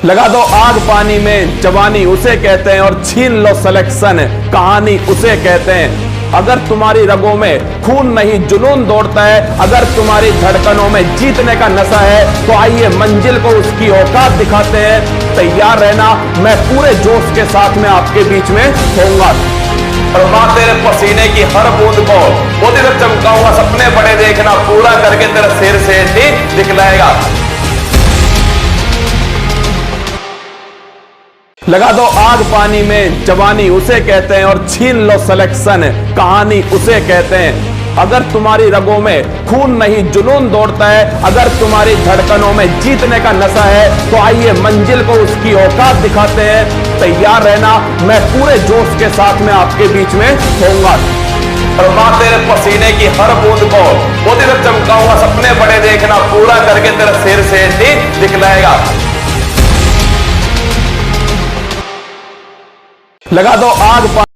लगा दो आग पानी में, जवानी उसे कहते हैं, और छीन लो सिलेक्शन, कहानी उसे कहते हैं। अगर तुम्हारी रगों में खून नहीं जुनून दौड़ता है, अगर तुम्हारी धड़कनों में जीतने का नशा है, तो आइए मंजिल को उसकी औकात दिखाते हैं। तैयार रहना, मैं पूरे जोश के साथ में आपके बीच में होऊंगा। और मां तेरे पसीने की हर बूंद को वो दिन चमकाऊंगा, सपने बड़े देखना, पूरा करके तेरा सिर से दिखलाएगा। लगा दो आग पानी में, जवानी उसे कहते हैं, और छीन लो सिलेक्शन, कहानी उसे कहते हैं। अगर तुम्हारी रगों में खून नहीं जुनून दौड़ता है, अगर तुम्हारी धड़कनों में जीतने का नशा है, तो आइए मंजिल को उसकी औकात दिखाते हैं। तैयार रहना, मैं पूरे जोश के साथ में आपके बीच में होऊंगा। और मां तेरे पसीने की हर बूंद को वो दिन चमकाऊंगा, सपने बड़े देखना, पूरा करके तेरा सिर से दिखलाएगा। लगा दो आग पानी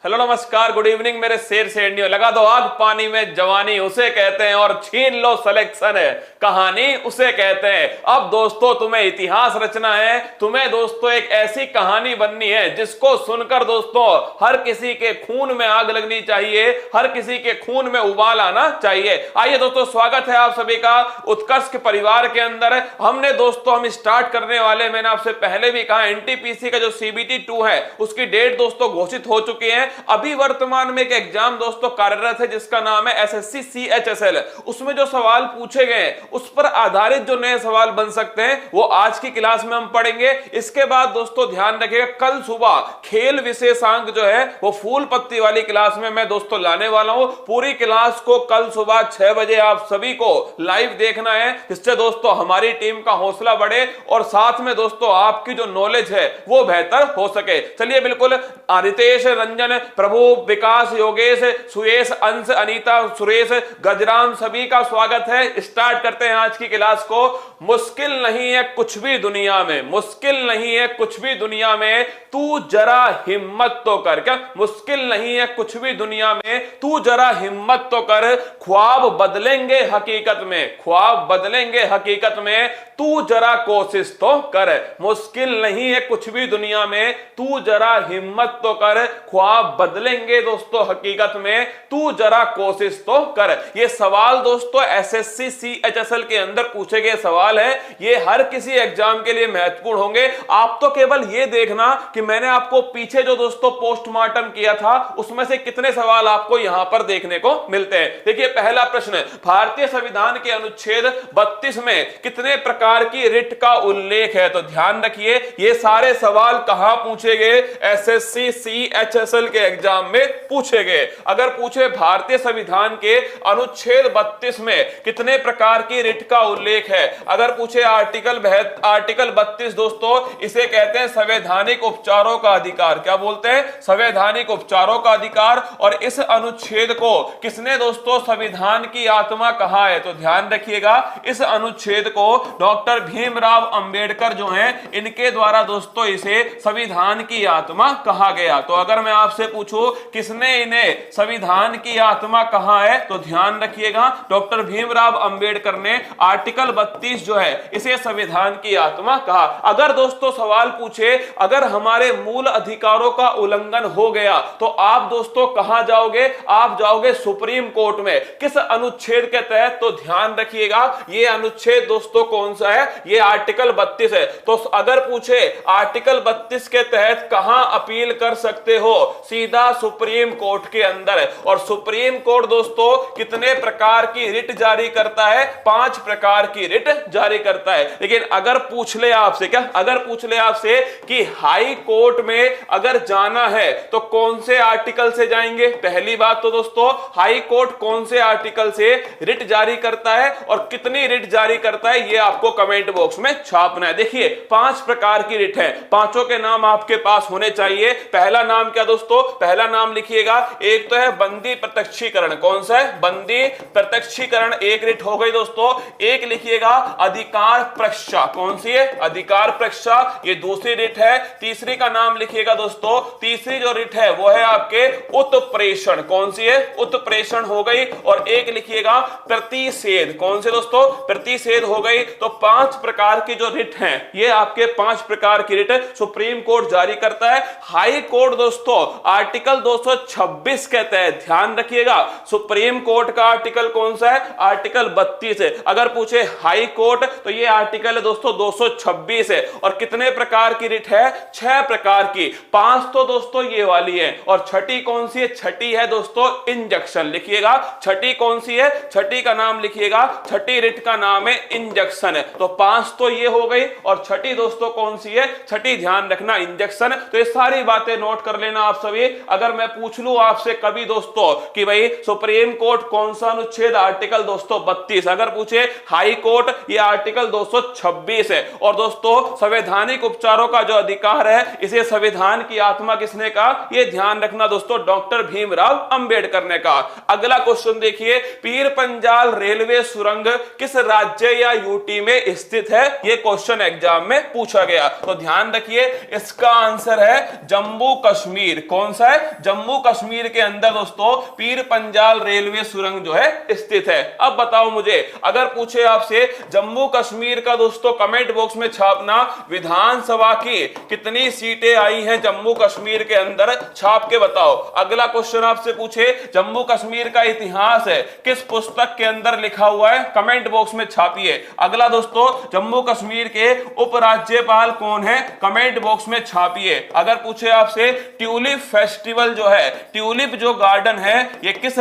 हेलो नमस्कार गुड इवनिंग मेरे शेर से इंडियो। लगा दो आग पानी में, जवानी उसे कहते हैं, और छीन लो सिलेक्शन, कहानी उसे कहते हैं। अब दोस्तों तुम्हें इतिहास रचना है, तुम्हें दोस्तों एक ऐसी कहानी बननी है जिसको सुनकर दोस्तों हर किसी के खून में आग लगनी चाहिए, हर किसी के खून में उबाल आना चाहिए। आइए दोस्तों, स्वागत है आप सभी का उत्कर्ष के परिवार के अंदर। हमने दोस्तों हम स्टार्ट करने वाले, मैंने आपसे पहले भी कहा, एनटीपीसी का जो सीबीटी 2 है उसकी डेट दोस्तों घोषित हो चुकी है। अभी वर्तमान में एक एग्जाम दोस्तों कार्यरत है जिसका नाम है एसएससी सीएचएसएल। उसमें जो सवाल पूछे गए उस पर आधारित जो नए सवाल बन सकते हैं वो आज की क्लास में हम पढ़ेंगे। इसके बाद दोस्तों ध्यान रखिएगा, कल सुबह खेल विशेषांक जो है वो फूल पत्ती वाली क्लास में मैं दोस्तों लाने वाला हूं। पूरी क्लास को कल सुबह 6 बजे आप सभी को लाइव देखना है, जिससे दोस्तों हमारी टीम का हौसला बढ़े और साथ में दोस्तों आपकी जो नॉलेज है वो बेहतर हो सके। चलिए बिल्कुल, रितेश, रंजन, प्रभु, विकास, योगेश, सुयेश, अंश, अनीता, सुरेश, गजराम, सभी का स्वागत है। स्टार्ट करते हैं आज की क्लास को। मुश्किल नहीं है कुछ भी दुनिया में, मुश्किल नहीं है कुछ भी दुनिया में, तू जरा हिम्मत तो कर। क्या मुश्किल नहीं है कुछ भी दुनिया में, तू जरा हिम्मत तो कर। ख्वाब बदलेंगे हकीकत में, ख्वाब बदलेंगे हकीकत में, तू जरा कोशिश तो कर। मुश्किल नहीं है कुछ भी दुनिया में, तू जरा हिम्मत तो कर। ख्वाब बदलेंगे दोस्तों हकीकत में, तू जरा कोशिश तो कर। ये सवाल दोस्तों एसएससी सीएचएसएल के अंदर पूछे गए सवाल है। ये हर किसी एग्जाम के लिए महत्वपूर्ण होंगे। आप तो केवल ये देखना कि मैंने आपको पीछे जो दोस्तों पोस्टमार्टम किया था उसमें से कितने सवाल आपको यहां पर देखने को मिलते हैं। देखिए पहला प्रश्न, भारतीय संविधान के अनुच्छेद 32 में कितने प्रकार की रिट का उल्लेख है? तो ध्यान रखिए ये सारे सवाल कहां पूछे गए? एसएससी सीएचएसएल के एग्जाम में पूछे गए। अगर पूछे भारतीय संविधान के अनुच्छेद 32 में कितने प्रकार की रिट का उल्लेख है, अगर पूछे आर्टिकल 32 दोस्तों इसे कहते हैं संवैधानिक उपचारों का अधिकार। क्या बोलते हैं? संवैधानिक उपचारों का अधिकार। और इस अनुच्छेद को किसने दोस्तों संविधान की आत्मा कहा है? तो ध्यान रखिएगा इस अनुच्छेद को डॉक्टर भीमराव अंबेडकर जो हैं इनके द्वारा दोस्तों इसे संविधान की आत्मा कहा गया। तो अगर मैं आपसे पूछूं किसने इन्हें संविधान की आत्मा कहा है, तो ध्यान रखिएगा डॉक्टर भीमराव अंबेडकर ने आर्टिकल 32 जो है इसे संविधान की आत्मा कहा। अगर दोस्तों सवाल पूछे अगर हमारे मूल अधिकारों का उल्लंघन हो गया तो आप दोस्तों कहां जाओगे? आप जाओगे सुप्रीम कोर्ट में। किस अनुच्छेद के तहत? तो ध्यान रखिएगा यह अनुच्छेद दोस्तों कौन सा है? यह आर्टिकल 32 है। तो अगर पूछे आर्टिकल 32 के तहत कहां अपील कर सकते हो सीधा सुप्रीम कोर्ट के अंदर है। और सुप्रीम कोर्ट दोस्तों कितने प्रकार की रिट जारी करता है? 5 प्रकार की रिट जारी करता है। लेकिन अगर पूछ ले आपसे, क्या अगर पूछ ले आपसे कि हाई कोर्ट में अगर जाना है तो कौन से आर्टिकल से जाएंगे? पहली बात तो दोस्तों हाई कोर्ट कौन से आर्टिकल से रिट जारी करता है और कितनी रिट जारी करता है, ये आपको कमेंट बॉक्स में छापना है। देखिए 5 प्रकार की रिट है, पांचों के नाम आपके पास होने चाहिए। पहला नाम क्या दोस्तों? पहला नाम लिखिएगा, एक तो है बंदी प्रत्यक्षीकरण। कौन सा है? बंदी प्रत्यक्षीकरण, एक रिट हो गई दोस्तों। एक लिखिएगा अधिकार परीक्षा। कौन सी है? अधिकार परीक्षा, ये दूसरी रिट है। तीसरी का नाम लिखिएगा दोस्तों, तीसरी जो रिट है वो है आपके उत्प्रेषण। कौन सी है? उत्प्रेषण हो गई। और एक लिखिएगा प्रतिषेध। कौन से दोस्तों? प्रतिषेध हो गई। तो 5 प्रकार की जो रिट हैं, ये आपके 5 प्रकार की रिट सुप्रीम कोर्ट जारी करता है। हाई कोर्ट दोस्तों आर्टिकल 226 के तहत, ध्यान रखिएगा, सुप्रीम कोर्ट का आर्टिकल कौन सा है? आर्टिकल 32 है। अगर पूछे हाई कोर्ट तो ये आर्टिकल है दोस्तों 226 है। और कितने प्रकार की रिट है? 6 प्रकार की। 5 तो दोस्तों ये वाली है, और छठी कौन सी है? छठी है दोस्तों इंजेक्शन। लिखिएगा छठी कौन सी है? छठी का नाम लिखिएगा, छठी रिट का नाम है इंजेक्शन है। तो 5 तो ये हो गई, और छठी दोस्तों कौन सी है? छठी ध्यान रखना इंजेक्शन। तो ये सारी बातें नोट कर लेना आप सभी। अगर मैं पूछ लूं आपसे कभी दोस्तों कि भाई सुप्रीम कोर्ट कौन सा अनुच्छेद? आर्टिकल दोस्तों 32। अगर पूछे हाई कोर्ट, ये आर्टिकल 226 है। और दोस्तों संवैधानिक उपचारों का जो अधिकार है, इसे संविधान की आत्मा किसने कहा? ये ध्यान रखना दोस्तों, डॉक्टर भीमराव अंबेडकर ने कहा। अगला क्वेश्चन देखिए, पीर पंजाल रेलवे सुरंग किस राज्य या यूटी में स्थित है? ये क्वेश्चन एग्जाम में पूछा गया। तो ध्यान रखिए इसका आंसर है जम्मू कश्मीर। कौन सा है? जम्मू कश्मीर के अंदर दोस्तों पीर पंजाल रेलवे सुरंग जो है स्थित है। अब बताओ मुझे, अगर पूछे आपसे जम्मू कश्मीर का दोस्तों, कमेंट बॉक्स में छापना विधानसभा की कितनी सीटें आई हैं जम्मू कश्मीर के अंदर, छाप के बताओ। अगला क्वेश्चन आपसे पूछे जम्मू कश्मीर का इतिहास है किस पुस्तक के अंदर लिखा हुआ है, कमेंट बॉक्स में छापिए। अगला दोस्तों जम्मू कश्मीर के उपराज्यपाल कौन है, कमेंट बॉक्स में छापिए। अगर पूछे आपसे ट्यूलिप फेस्टिवल जो है, ट्यूलिप जो गार्डन है, ये किस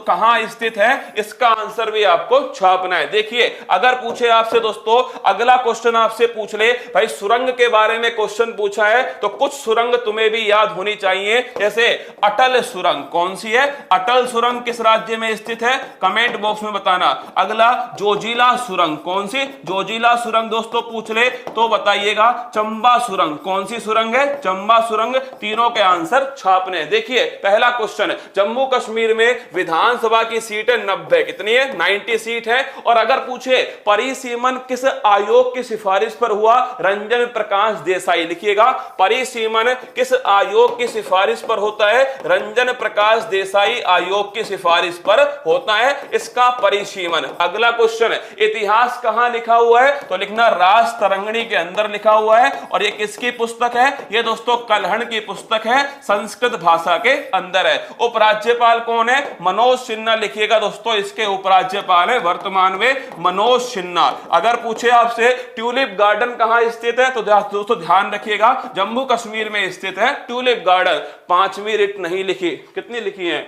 कहां स्थित है, इसका आंसर भी आपको छापना है। देखिए अगर पूछे आपसे दोस्तों, अगला क्वेश्चन आपसे पूछ ले भाई सुरंग के बारे में क्वेश्चन पूछा है, तो कुछ सुरंग तुम्हें भी याद होनी चाहिए। जैसे अटल सुरंग, कौन सी है? अटल सुरंग किस राज्य में स्थित है, कमेंट बॉक्स में बताना। अगला जोजिला सुरंग, कौन सी? जोजिला सुरंग दोस्तों पूछ ले तो बताइएगा। चंबा सुरंग, कौन सी सुरंग है? चंबा सुरंग। तीनों के आंसर छापने। देखिए पहला क्वेश्चन, जम्मू कश्मीर में विधानसभा की सीट है 90, कितनी है? 90 सीट है। और अगर पूछे परिसीमन किस आयोग की सिफारिश पर हुआ, रंजन प्रकाश देसाई। लिखिएगा परिसीमन किस आयोग की सिफारिश पर होता है, रंजन प्रकाश देसाई आयोग की सिफारिश पर होता है इसका परिसीमन। अगला क्वेश्चन, इतिहास कहां लिखा हुआ है, तो लिखना राज तरंगिणी के अंदर लिखा हुआ है। और ये किसकी पुस्तक है? ये दोस्तों कल्हण की पुस्तक है, संस्कृत भाषा के अंदर है। उपराज्यपाल कौन है? मनोज सिन्हा। लिखिएगा दोस्तों इसके उपराज्यपाल है वर्तमान में मनोज सिन्हा। अगर पूछे आपसे ट्यूलिप गार्डन कहां स्थित है, तो दोस्तों ध्यान रखिएगा जम्मू कश्मीर में स्थित है ट्यूलिप गार्डन। 5वीं रिट नहीं लिखी, कितनी लिखी है?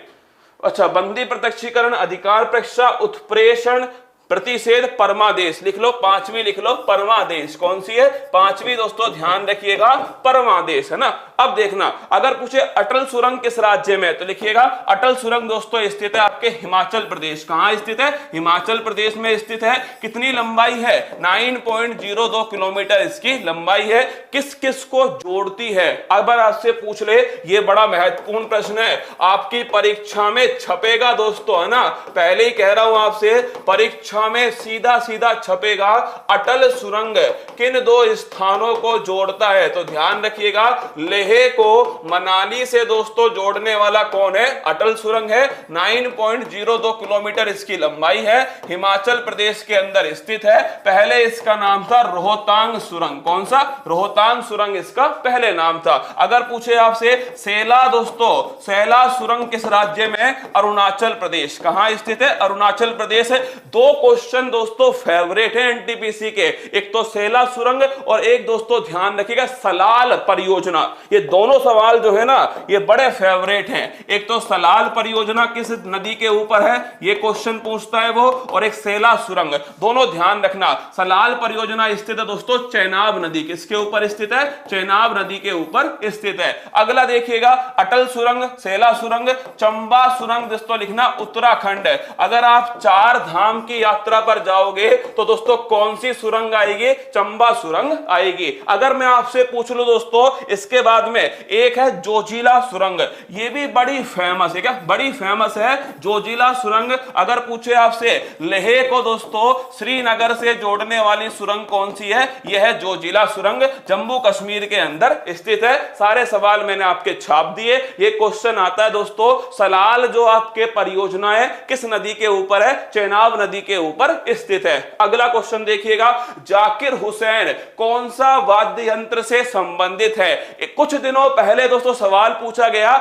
अच्छा, बंदी प्रत्यक्षीकरण, अधिकार परीक्षा, उत्प्रेषण, प्रतिषेध, परमादेश। लिख लो 5वीं, लिख लो परमादेश। कौन सी है? 5वीं दोस्तों ध्यान रखिएगा परमादेश, है ना। अब देखना अगर पूछे अटल सुरंग किस राज्य में, तो लिखिएगा अटल सुरंग दोस्तों स्थित है आपके हिमाचल प्रदेश। कहां स्थित है? हिमाचल प्रदेश में स्थित है। कितनी लंबाई है? 9.02 किलोमीटर इसकी लंबाई है। किस किस को जोड़ती है? अगर आपसे पूछ ले, ये बड़ा महत्वपूर्ण प्रश्न है, आपकी परीक्षा में छपेगा दोस्तों, है ना। पहले ही कह रहा हूं आपसे, परीक्षा में सीधा सीधा छपेगा अटल सुरंग किन 2 स्थानों को जोड़ता है, तो ध्यान रखिएगा लेह को मनाली से दोस्तों जोड़ने वाला कौन है? अटल सुरंग है। 9.02 किलोमीटर इसकी लंबाई है, हिमाचल प्रदेश के अंदर स्थित है। पहले इसका नाम था रोहतांग सुरंग। कौन सा? रोहतांग सुरंग इसका पहले नाम था। अगर पूछे आपसे सेला दोस्तों, सेला सुरंग किस राज्य में? अरुणाचल प्रदेश। कहां स्थित है? अरुणाचल प्रदेश। 2 क्वेश्चन दोस्तों फेवरेट है एनटीपीसी के, एक तो सेला सुरंग और एक दोस्तों ध्यान रखिएगा सलाल परियोजना। ये दोनों सवाल जो है ना ये बड़े फेवरेट हैं। एक तो सलाल परियोजना किस नदी के ऊपर है ये क्वेश्चन पूछता है वो, और एक सेला सुरंग, दोनों ध्यान रखना। सलाल परियोजना स्थित है दोस्तों चेनाब नदी, किसके ऊपर स्थित है? चेनाब नदी के ऊपर स्थित है। अगला देखिएगा अटल सुरंग, सेला सुरंग, चंबा सुरंग दोस्तों लिखना उत्तराखंड है। अगर आप चार धाम की यात्रा पर जाओगे तो दोस्तों कौन सी सुरंग आएगी? चंबा सुरंग आएगी। अगर मैं आपसे पूछ लूं दोस्तों इसके बाद में एक है जोजिला सुरंग, ये भी बड़ी फेमस है। क्या बड़ी फेमस है? जोजिला सुरंग। अगर पूछे आपसे लेह को दोस्तों श्रीनगर से जोड़ने वाली सुरंग कौन सी है? यह है जोजिला सुरंग, जम्मू कश्मीर के अंदर स्थित है। सारे सवाल मैंने आपके छाप दिए। ये क्वेश्चन आता है दोस्तों सलाल जो आपके परियोजना है किस नदी के ऊपर है? चेनाब नदी के ऊपर स्थित है। अगला क्वेश्चन देखिएगा जाकिर हुसैन कौन सा वाद्य यंत्र से संबंधित है? कुछ दिनों पहले दोस्तों सवाल पूछा गया,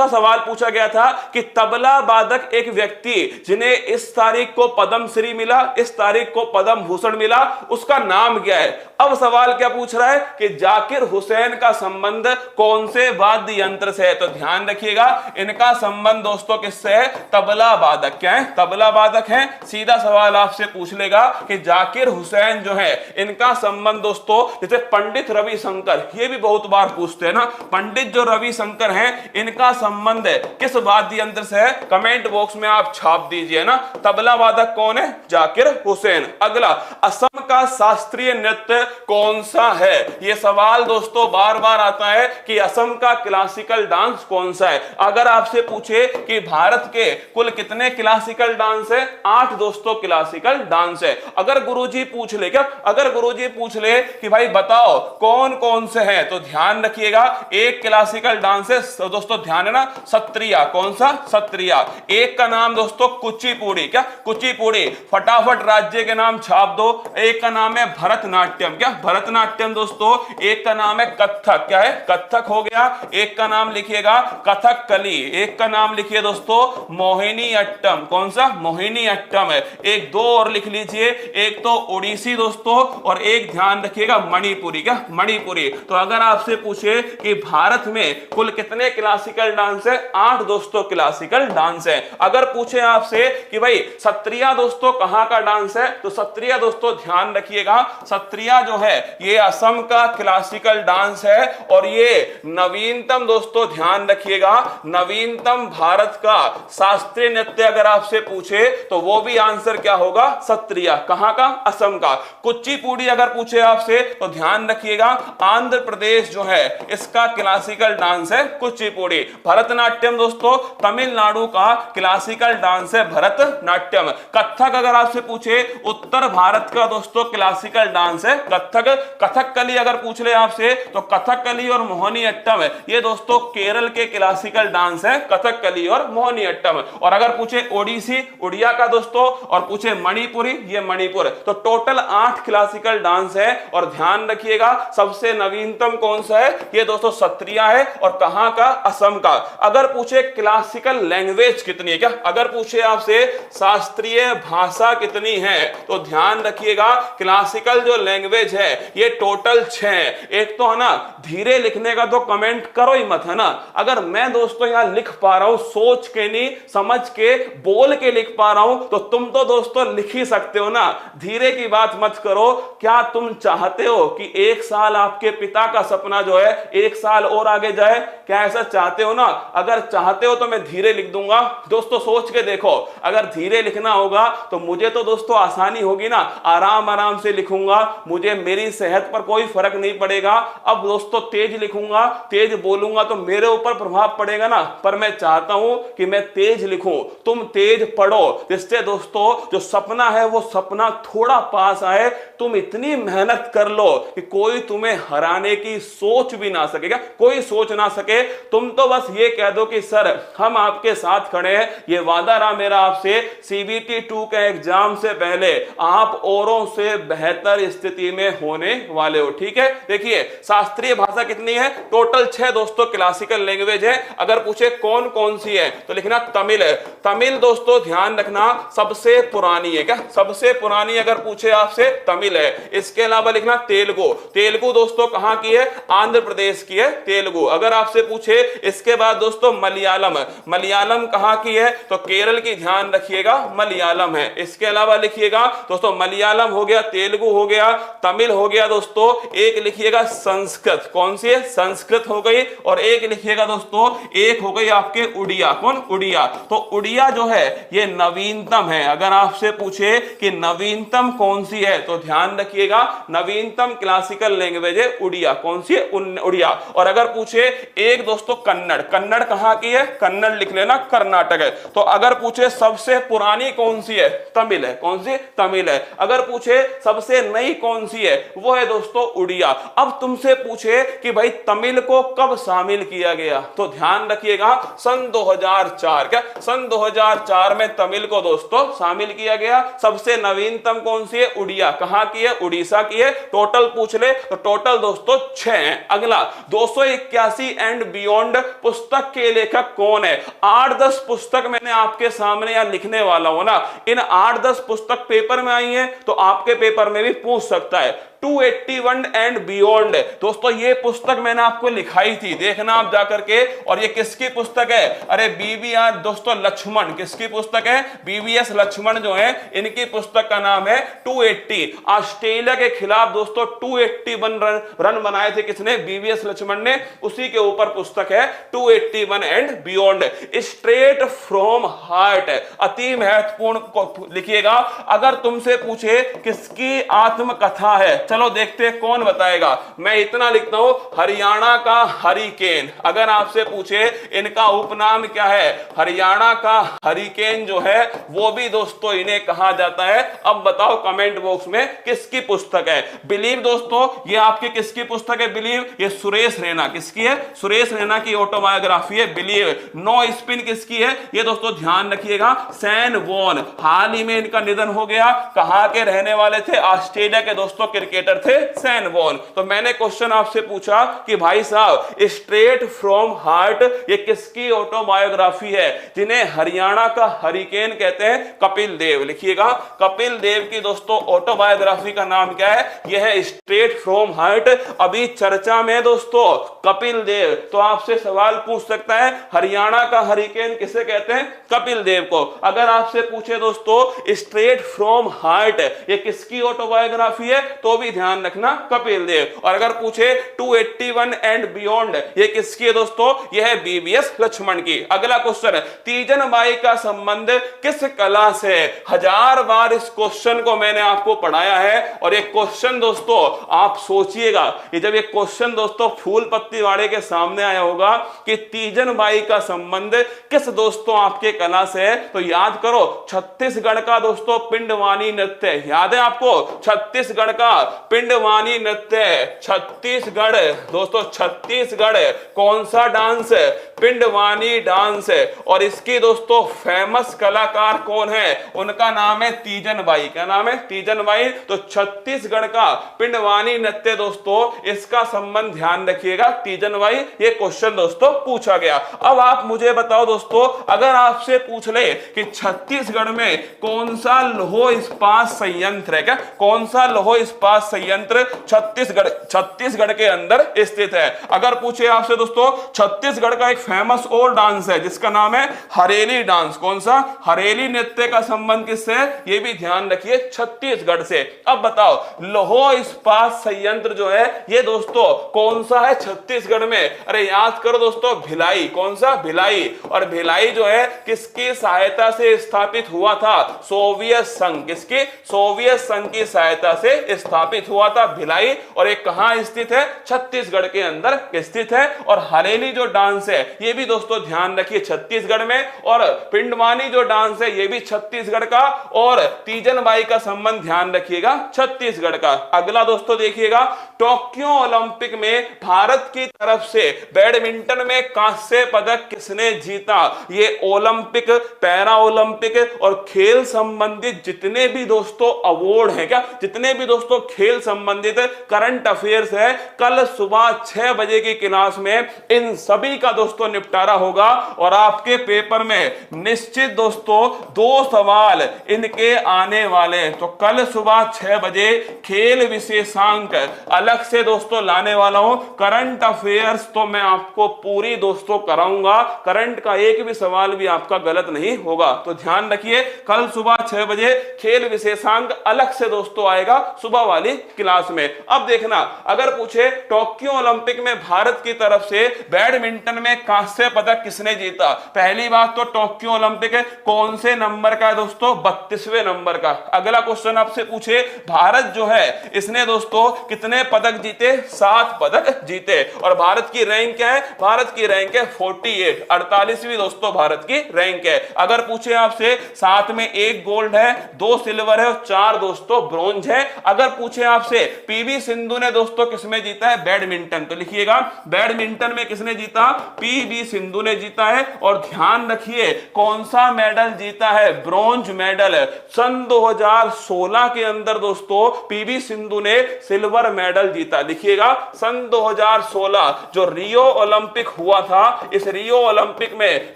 सवाल पूछा गया था कि तबला वादक एक व्यक्ति जिन्हें इस तारीख को पद्मश्री मिला, इस तारीख को पद्म भूषण मिला, उसका नाम क्या है? अब सवाल क्या पूछ रहा है कि जाकिर हुसैन का संबंध कौन से वाद्य यंत्र से है? तो ध्यान रखिएगा इनका संबंध दोस्तों किससे है? तबला वादक। क्या है? तबला वादक है। सीधा सवाल आपसे पूछ लेगा कि जाकिर हुसैन जो है इनका संबंध दोस्तों जैसे पंडित रविशंकर, ये भी बहुत बार पूछते हैं ना, पंडित जो रविशंकर हैं इनका संबंध है किस वाद्य यंत्र से है? कमेंट बॉक्स में आप छाप दीजिए ना। तबला वादक कौन है? जाकिर हुसैन। अगला असम का शास्त्रीय नृत्य कौन सा है? यह सवाल दोस्तों बार बार आता है कि असम का क्लासिकल डांस कौन सा है। अगर आपसे पूछे कि भारत के कुल कितने क्लासिकल डांस है? 8 दोस्तों क्लासिकल डांस है। अगर गुरुजी पूछ ले, क्या अगर गुरुजी पूछ ले कि भाई बताओ कौन कौन से हैं, तो ध्यान रखिएगा एक क्लासिकल डांस है तो दोस्तों ध्यान है ना सत्रिया। कौन सा? सत्रिया। एक का नाम दोस्तों कुचिपुड़ी। क्या? कुचिपुड़ी। फटाफट राज्य के नाम छाप दो। एक का नाम है भरतनाट्यम। क्या? भरतनाट्यम दोस्तों। एक का नाम है कथक। क्या है? कथक हो गया। एक का नाम लिखिएगा कथकली। एक का नाम लिखिए दोस्तों मोहिनी अट्टम। कौन सा? मोहिनी अट्टम है। एक दो और लिख लीजिए, एक तो ओडिसी दोस्तों और एक ध्यान रखिएगा मणिपुरी। क्या? मणिपुरी। तो अगर आपसे पूछे कि भारत में कुल कितने क्लासिकल डांस है? 8 दोस्तों क्लासिकल डांस है। अगर पूछे आपसे कि भाई सत्रिया दोस्तों कहां का डांस है, तो सत्रिया दोस्तों ध्यान रखिएगा सत्रिया जो है ये असम का क्लासिकल डांस है और ये नवीनतम दोस्तों ध्यान रखिएगा नवीनतम भारत का शास्त्रीय नृत्य अगर आपसे पूछे तो वो भी आंसर क्या होगा? सत्रिया। कहां का? असम का। कुचिपुड़ी अगर पूछे आपसे तो ध्यान रखिएगा आंध्र प्रदेश जो है इसका क्लासिकल डांस है कुचिपुड़ी। भरतनाट्यम दोस्तों तमिलनाडु का क्लासिकल डांस है भरतनाट्यम। कथक अगर आपसे पूछे उत्तर भारत का दोस्तों क्लासिकल डांस है कथक। कथकली अगर पूछ ले आपसे तो कथकली और मोहिनी अट्टम ये दोस्तों केरल के क्लासिकल डांस है कथकली और मोहिनी अट्टम। और अगर पूछे ओडिसी उड़िया का दोस्तों और पूछे मणिपुरी ये मणिपुर। तो टोटल 8 क्लासिकल डांस है और ध्यान रखिएगा सबसे नवीनतम कौन सा है? ये दोस्तों सत्रिया है और कहां का? असम का। अगर पूछे क्लासिकल लैंग्वेज कितनी है? क्या अगर पूछे आपसे शास्त्रीय भाषा कितनी है तो ध्यान रखिएगा क्लासिकल जो लैंग्वेज है ये टोटल 6। एक तो है ना धीरे लिखने का तो कमेंट करो ही मत, है ना। अगर मैं दोस्तों यहां लिख पा रहा हूं सोच के नहीं समझ के बोल के लिख पा रहा हूं तो तुम तो दोस्तों लिख ही सकते हो ना। धीरे की बात मत करो। क्या तुम चाहते हो कि 1 साल आपके पिता का सपना जो है 1 साल और आगे जाए? क्या ऐसा चाहते हो ना? अगर चाहते हो तो मैं धीरे लिख दूंगा। दोस्तों सोच के देखो, अगर धीरे लिखना होगा तो मुझे तो दोस्तों आसानी होगी ना, आराम आराम से लिखूंगा, मुझे मेरी सेहत पर कोई फर्क नहीं पड़ेगा। अब दोस्तों तेज लिखूंगा, तेज बोलूंगा तो मेरे ऊपर प्रभाव पड़ेगा ना। पर मैं चाहता हूं कि मैं तेज लिखूं, तुम तेज पढ़ो, जिससे दोस्तों जो सपना है वो सपना थोड़ा पास आए। तुम इतनी मेहनत कर लो कि कोई तुम्हें हराने की सोच भी ना सकेगा, कोई सोच ना सके। तुम तो बस ये कह दो कि सर हम आपके साथ खड़े हैं, ये वादा रहा मेरा आपसे सीबीटी 2 के एग्जाम से पहले आप औरों से बेहतर स्थिति में होने वाले हो। ठीक है, देखिए शास्त्रीय भाषा कितनी है? टोटल 6 दोस्तों क्लासिकल लैंग्वेज है। अगर पूछे कौन कौन सी है तो लिखना तमिल है। तमिल दोस्तों ध्यान रखना सबसे सबसे पुरानी है क्या, सबसे पुरानी अगर पूछे आपसे तमिल है। इसके अलावा लिखना तेलुगु, तेलुगु दोस्तों कहां की है, आंध्र प्रदेश की है तेलुगु। अगर आपसे पूछे इसके बाद दोस्तों मलयालम, मलयालम कहां की है, तो केरल की, ध्यान रखिएगा मलयालम है। इसके अलावा लिखिएगा दोस्तों मलयालम हो गया, तेलुगु हो गया, तमिल हो गया दोस्तों, एक लिखिएगा संस्कृत, कौन सी है, संस्कृत हो गई, और एक लिखिएगा दोस्तों, एक हो गई आपके उड़िया, कौन, उड़िया। तो उड़िया जो है ये नवीनतम है। अगर आपसे पूछे कि नवीनतम कौन सी है तो ध्यान रखिएगा नवीनतम क्लासिकल लैंग्वेज है उड़िया, कौन सी है, उड़िया। और अगर पूछे एक दोस्तों कन्नड़, कन्नड़ कहां की है, कन्नड़ लिख लेना कर्नाटक है। तो अगर पूछे सबसे पुरानी कौन सी है, तमिल है, कौन सी, तमिल है। अगर पूछे सबसे नई कौन सी है, वो है दोस्तों उड़िया। अब तुमसे पूछे कि भाई तमिल को कब शामिल किया गया, तो ध्यान रखिएगा सन 2004, क्या सन 2004 में तमिल को दोस्तों शामिल किया गया। सबसे नवीनतम कौन सी है, उड़िया, कहां की है, उड़ीसा की है। टोटल पूछ ले तो टोटल दोस्तों 6 है। अगला 281 एंड बियॉन्ड पुस्तक के लेखक कौन है। 8-10 पुस्तक मैंने आपके सामने यहां लिखने वाला हूं ना, इन 8-10 पुस्तक पेपर में आई है तो आपके पेपर में भी पूछ सकता है। 281 एंड बियॉन्ड दोस्तों ये पुस्तक मैंने आपको लिखाई थी, देखना आप जाकर के। और ये किसकी पुस्तक है, अरे बीबीआर दोस्तों लक्ष्मण, किसकी पुस्तक है, बीवीएस लक्ष्मण जो है, इनकी पुस्तक का नाम है 280। ऑस्ट्रेलिया के खिलाफ दोस्तों 281 रन बनाए थे किसने, बीवीएस लक्ष्मण ने, उसी के ऊपर पुस्तक है 281 and beyond. Straight from heart, अति महत्वपूर्ण लिखिएगा। अगर तुमसे पूछे किसकी आत्मकथा है, चलो देखते हैं कौन बताएगा। मैं इतना लिखता हूं, हरियाणा का हरिकेन। अगर आपसे पूछे इनका उपनाम क्या है, हरियाणा का हरिकेन जो है वो भी दोस्तों इन्हें कहा जाता है। अब बताओ कमेंट बॉक्स में किसकी पुस्तक है। बिलीव दोस्तों ये आपकी किसकी पुस्तक है, बिलीव ये सुरेश रैना, किसकी है, सुरेश रैना की ऑटोबायोग्राफी है बिलीव। नो स्पिन किसकी है, ये दोस्तों ध्यान रखिएगा सैन वॉन। हाल ही में इनका निधन हो गया, कहां के रहने वाले थे, ऑस्ट्रेलिया के दोस्तों क्रिकेटर थे सैन वॉन। तो मैंने क्वेश्चन आपसे पूछा कि भाई साहब स्ट्रेट फ्रॉम हार्ट ये किसकी ऑटोबायोग्राफी है, जिन्हें हरियाणा का हरिकेन कहते हैं, कपिल देव। लिखिएगा कपिल देव की दोस्तों ऑटोबायोग्राफी का नाम क्या है, यह है स्ट्रेट फ्रॉम हार्ट। अभी चर्चा में दोस्तों कपिल देव, तो आपसे सवाल पूछ सकता है हरियाणा का हरिकेन किसे कहते हैं, कपिल देव को। अगर आपसे पूछे दोस्तों स्ट्रेट फ्रॉम हार्ट ये किसकी ऑटोबायोग्राफी है, तो भी ध्यान रखना कपिल देव। और अगर पूछे 281 एंड बियॉन्ड ये किसकी है दोस्तों, यह है बीवीएस लक्ष्मण की। अगला क्वेश्चन, तीजन बाई का संबंध किस कला से। 1000 बार इस क्वेश्चन को मैंने आपको पढ़ाया है। और ये क्वेश्चन दोस्तों आप सोचिएगा, ये जब ये क्वेश्चन दोस्तों फूल पत्ती वाले के सामने आया होगा कि तीजन बाई का संबंध किस दोस्तों आपके कला से है, तो याद करो छत्तीसगढ़ का दोस्तों पिंडवानी नृत्य, याद है आपको, छत्तीसगढ़ का पिंडवानी नृत्य। छत्तीसगढ़ दोस्तों, छत्तीसगढ़ कौन सा डांस है, पिंडवानी डांस है। और इसकी दोस्तों फेमस कलाकार कौन है, उनका नाम है तीजन बाई। क्या नाम है, तीजन बाई। तो छत्तीसगढ़ का पिंडवानी नृत्य दोस्तों, इसका संबंध ध्यान रखिएगा तीजन बाई। ये क्वेश्चन दोस्तों पूछा गया। अब आप मुझे बताओ दोस्तों, अगर आपसे पूछ ले कि छत्तीसगढ़ में कौन सा लौह इस्पात संयंत्र है, क्या कौन सा लौह इस्पात संयंत्र छत्तीसगढ़ के अंदर स्थित है। अगर पूछे आपसे दोस्तों छत्तीसगढ़ का एक फेमस और डांस है जिसका नाम है हरेली डांस, कौन सा, हरेली नृत्य का संबंध किससे है, ये भी ध्यान रखिए छत्तीसगढ़ से। अब बताओ लौह इस्पात संयंत्र जो है ये दोस्तों कौन सा है छत्तीसगढ़ में, अरे याद करो दोस्तों भिलाई, कौन सा, भिलाई। और भिलाई जो है किसकी सहायता से स्थापित हुआ था, सोवियत संघ, किसकी, सोवियत संघ की सहायता से स्थापित हुआ था भिलाई। और एक कहां स्थित है, छत्तीसगढ़ के अंदर स्थित है। और हरेली जो डांस है ये भी दोस्तों ध्यान रखिए छत्तीसगढ़ में। और पिंडवानी जो डांस है ये भी छत्तीसगढ़ का। और तीजन बाई का संबंध ध्यान रखिएगा छत्तीसगढ़ का। अगला दोस्तों देखिएगा, टोक्यो ओलंपिक में भारत की तरफ से बैडमिंटन में कांस्य पदक किसने जीता। ये ओलंपिक, पैरा ओलंपिक और खेल संबंधित जितने भी दोस्तों अवार्ड हैं, क्या जितने भी दोस्तों खेल खेल संबंधित करंट अफेयर्स है, कल सुबह 6 बजे की क्लास में इन सभी का दोस्तों निपटारा होगा और आपके पेपर में निश्चित दोस्तों 2 सवाल इनके आने वाले हैं। तो कल सुबह 6 बजे खेल विशेषांक अलग से दोस्तों लाने वाला हूं। करंट अफेयर्स तो मैं आपको पूरी दोस्तों कराऊंगा, करंट का एक भी सवाल भी आपका गलत नहीं होगा। तो ध्यान रखिए, कल सुबह 6 बजे खेल विशेषांक अलग से दोस्तों आएगा सुबह वाली क्लास में। अब देखना, अगर पूछे टोक्यो ओलंपिक में भारत की तरफ से बैडमिंटन में कांस्य पदक किसने जीता, पहली बात तो टोक्यो ओलंपिक कौन से नंबर का है दोस्तों, 32वें नंबर का। अगला क्वेश्चन आपसे पूछे भारत जो है इसने दोस्तों कितने पदक जीते, 7 पदक जीते। और भारत की रैंक क्या है, भारत की रैंक है 48, 48वीं दोस्तों भारत की रैंक है। अगर पूछे आपसे 7 में 1 गोल्ड है, 2 सिल्वर है और 4 दोस्तों ब्रॉन्ज है। अगर पूछे आपसे पीवी सिंधु ने दोस्तों किसमें जीता है, बैडमिंटन, तो लिखिएगा बैडमिंटन में किसने जीता, पीवी सिंधु ने जीता है। और ध्यान रखिए कौन सा मेडल जीता है, ब्रॉन्ज मेडल। सन 2016 के अंदर दोस्तों पीवी सिंधु ने सिल्वर मेडल जीता। लिखिएगा सन 2016 जो रियो ओलंपिक हुआ था, इस रियो ओलंपिक में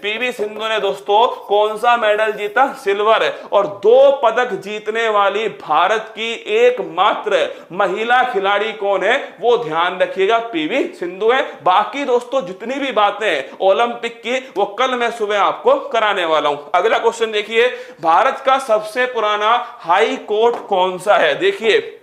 पीवी सिंधु ने दोस्तों कौन सा मेडल जीता, सिल्वर। और 2 पदक जीतने वाली भारत की एकमात्र महिला खिलाड़ी कौन है, वो ध्यान रखिएगा पीवी सिंधु है। बाकी दोस्तों जितनी भी बातें ओलंपिक की वो कल मैं सुबह आपको कराने वाला हूं। अगला क्वेश्चन देखिए, भारत का सबसे पुराना हाई कोर्ट कौन सा है। देखिए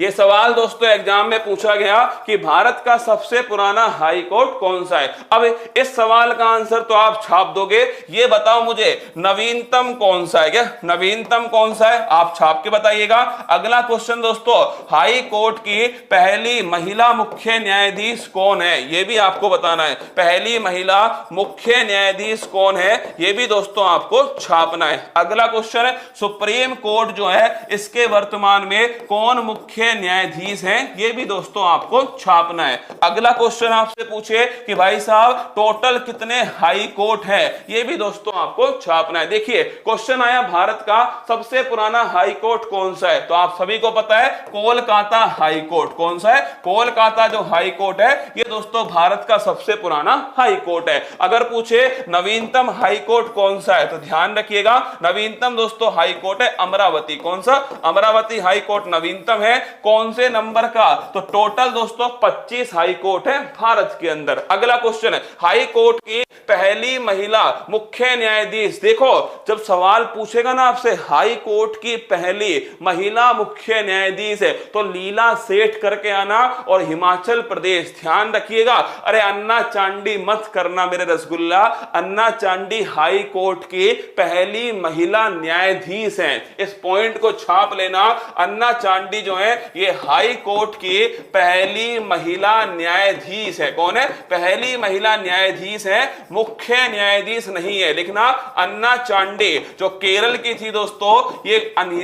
ये सवाल दोस्तों एग्जाम में पूछा गया कि भारत का सबसे पुराना हाई कोर्ट कौन सा है। अब इस सवाल का आंसर तो आप छाप दोगे, ये बताओ मुझे नवीनतम कौन सा है, क्या नवीनतम कौन सा है, आप छाप के बताइएगा। अगला क्वेश्चन दोस्तों, हाई कोर्ट की पहली महिला मुख्य न्यायाधीश कौन है, ये भी आपको बताना है। पहली महिला मुख्य न्यायाधीश कौन है, ये भी दोस्तों आपको छापना है। अगला क्वेश्चन है, सुप्रीम कोर्ट जो है इसके वर्तमान में कौन मुख्य न्यायाधीश हैं, ये भी दोस्तों आपको छापना है। अगला क्वेश्चन आपसे पूछे कि भाई साहब टोटल कितने हाई कोर्ट है, ये भी दोस्तों आपको छापना है। देखिए क्वेश्चन आया भारत का सबसे पुराना हाई कोर्ट कौन सा है, तो आप सभी को पता है कोलकाता हाई कोर्ट। कौन सा है, कोलकाता जो हाई कोर्ट है ये दोस्तों भारत का सबसे पुराना हाई कोर्ट है। अगर पूछे नवीनतम हाई कोर्ट कौन सा है, तो ध्यान रखिएगा नवीनतम दोस्तों हाई कोर्ट है अमरावती। कौन सा, अमरावती हाई कोर्ट नवीनतम है। कौन से नंबर का, तो टोटल दोस्तों 25 हाई कोर्ट है भारत के अंदर। अगला क्वेश्चन है, हाई कोर्ट की पहली महिला मुख्य न्यायाधीश। देखो जब सवाल पूछेगा ना आपसे हाई कोर्ट की पहली महिला मुख्य न्यायाधीश है तो लीला सेठ करके आना और हिमाचल प्रदेश। ध्यान रखिएगा, अरे अन्ना चांडी मत करना मेरे रसगुल्ला, अन्ना चांडी हाई कोर्ट की पहली महिला न्यायाधीश हैं, इस पॉइंट को छाप लेना। अन्ना चांडी जो है ये हाई कोर्ट की पहली महिला न्यायाधीश है। कौन है, पहली महिला न्यायाधीश है, मुख्य न्यायाधीश नहीं है। लिखना अन्ना चांडी जो केरल की थी दोस्तों, ये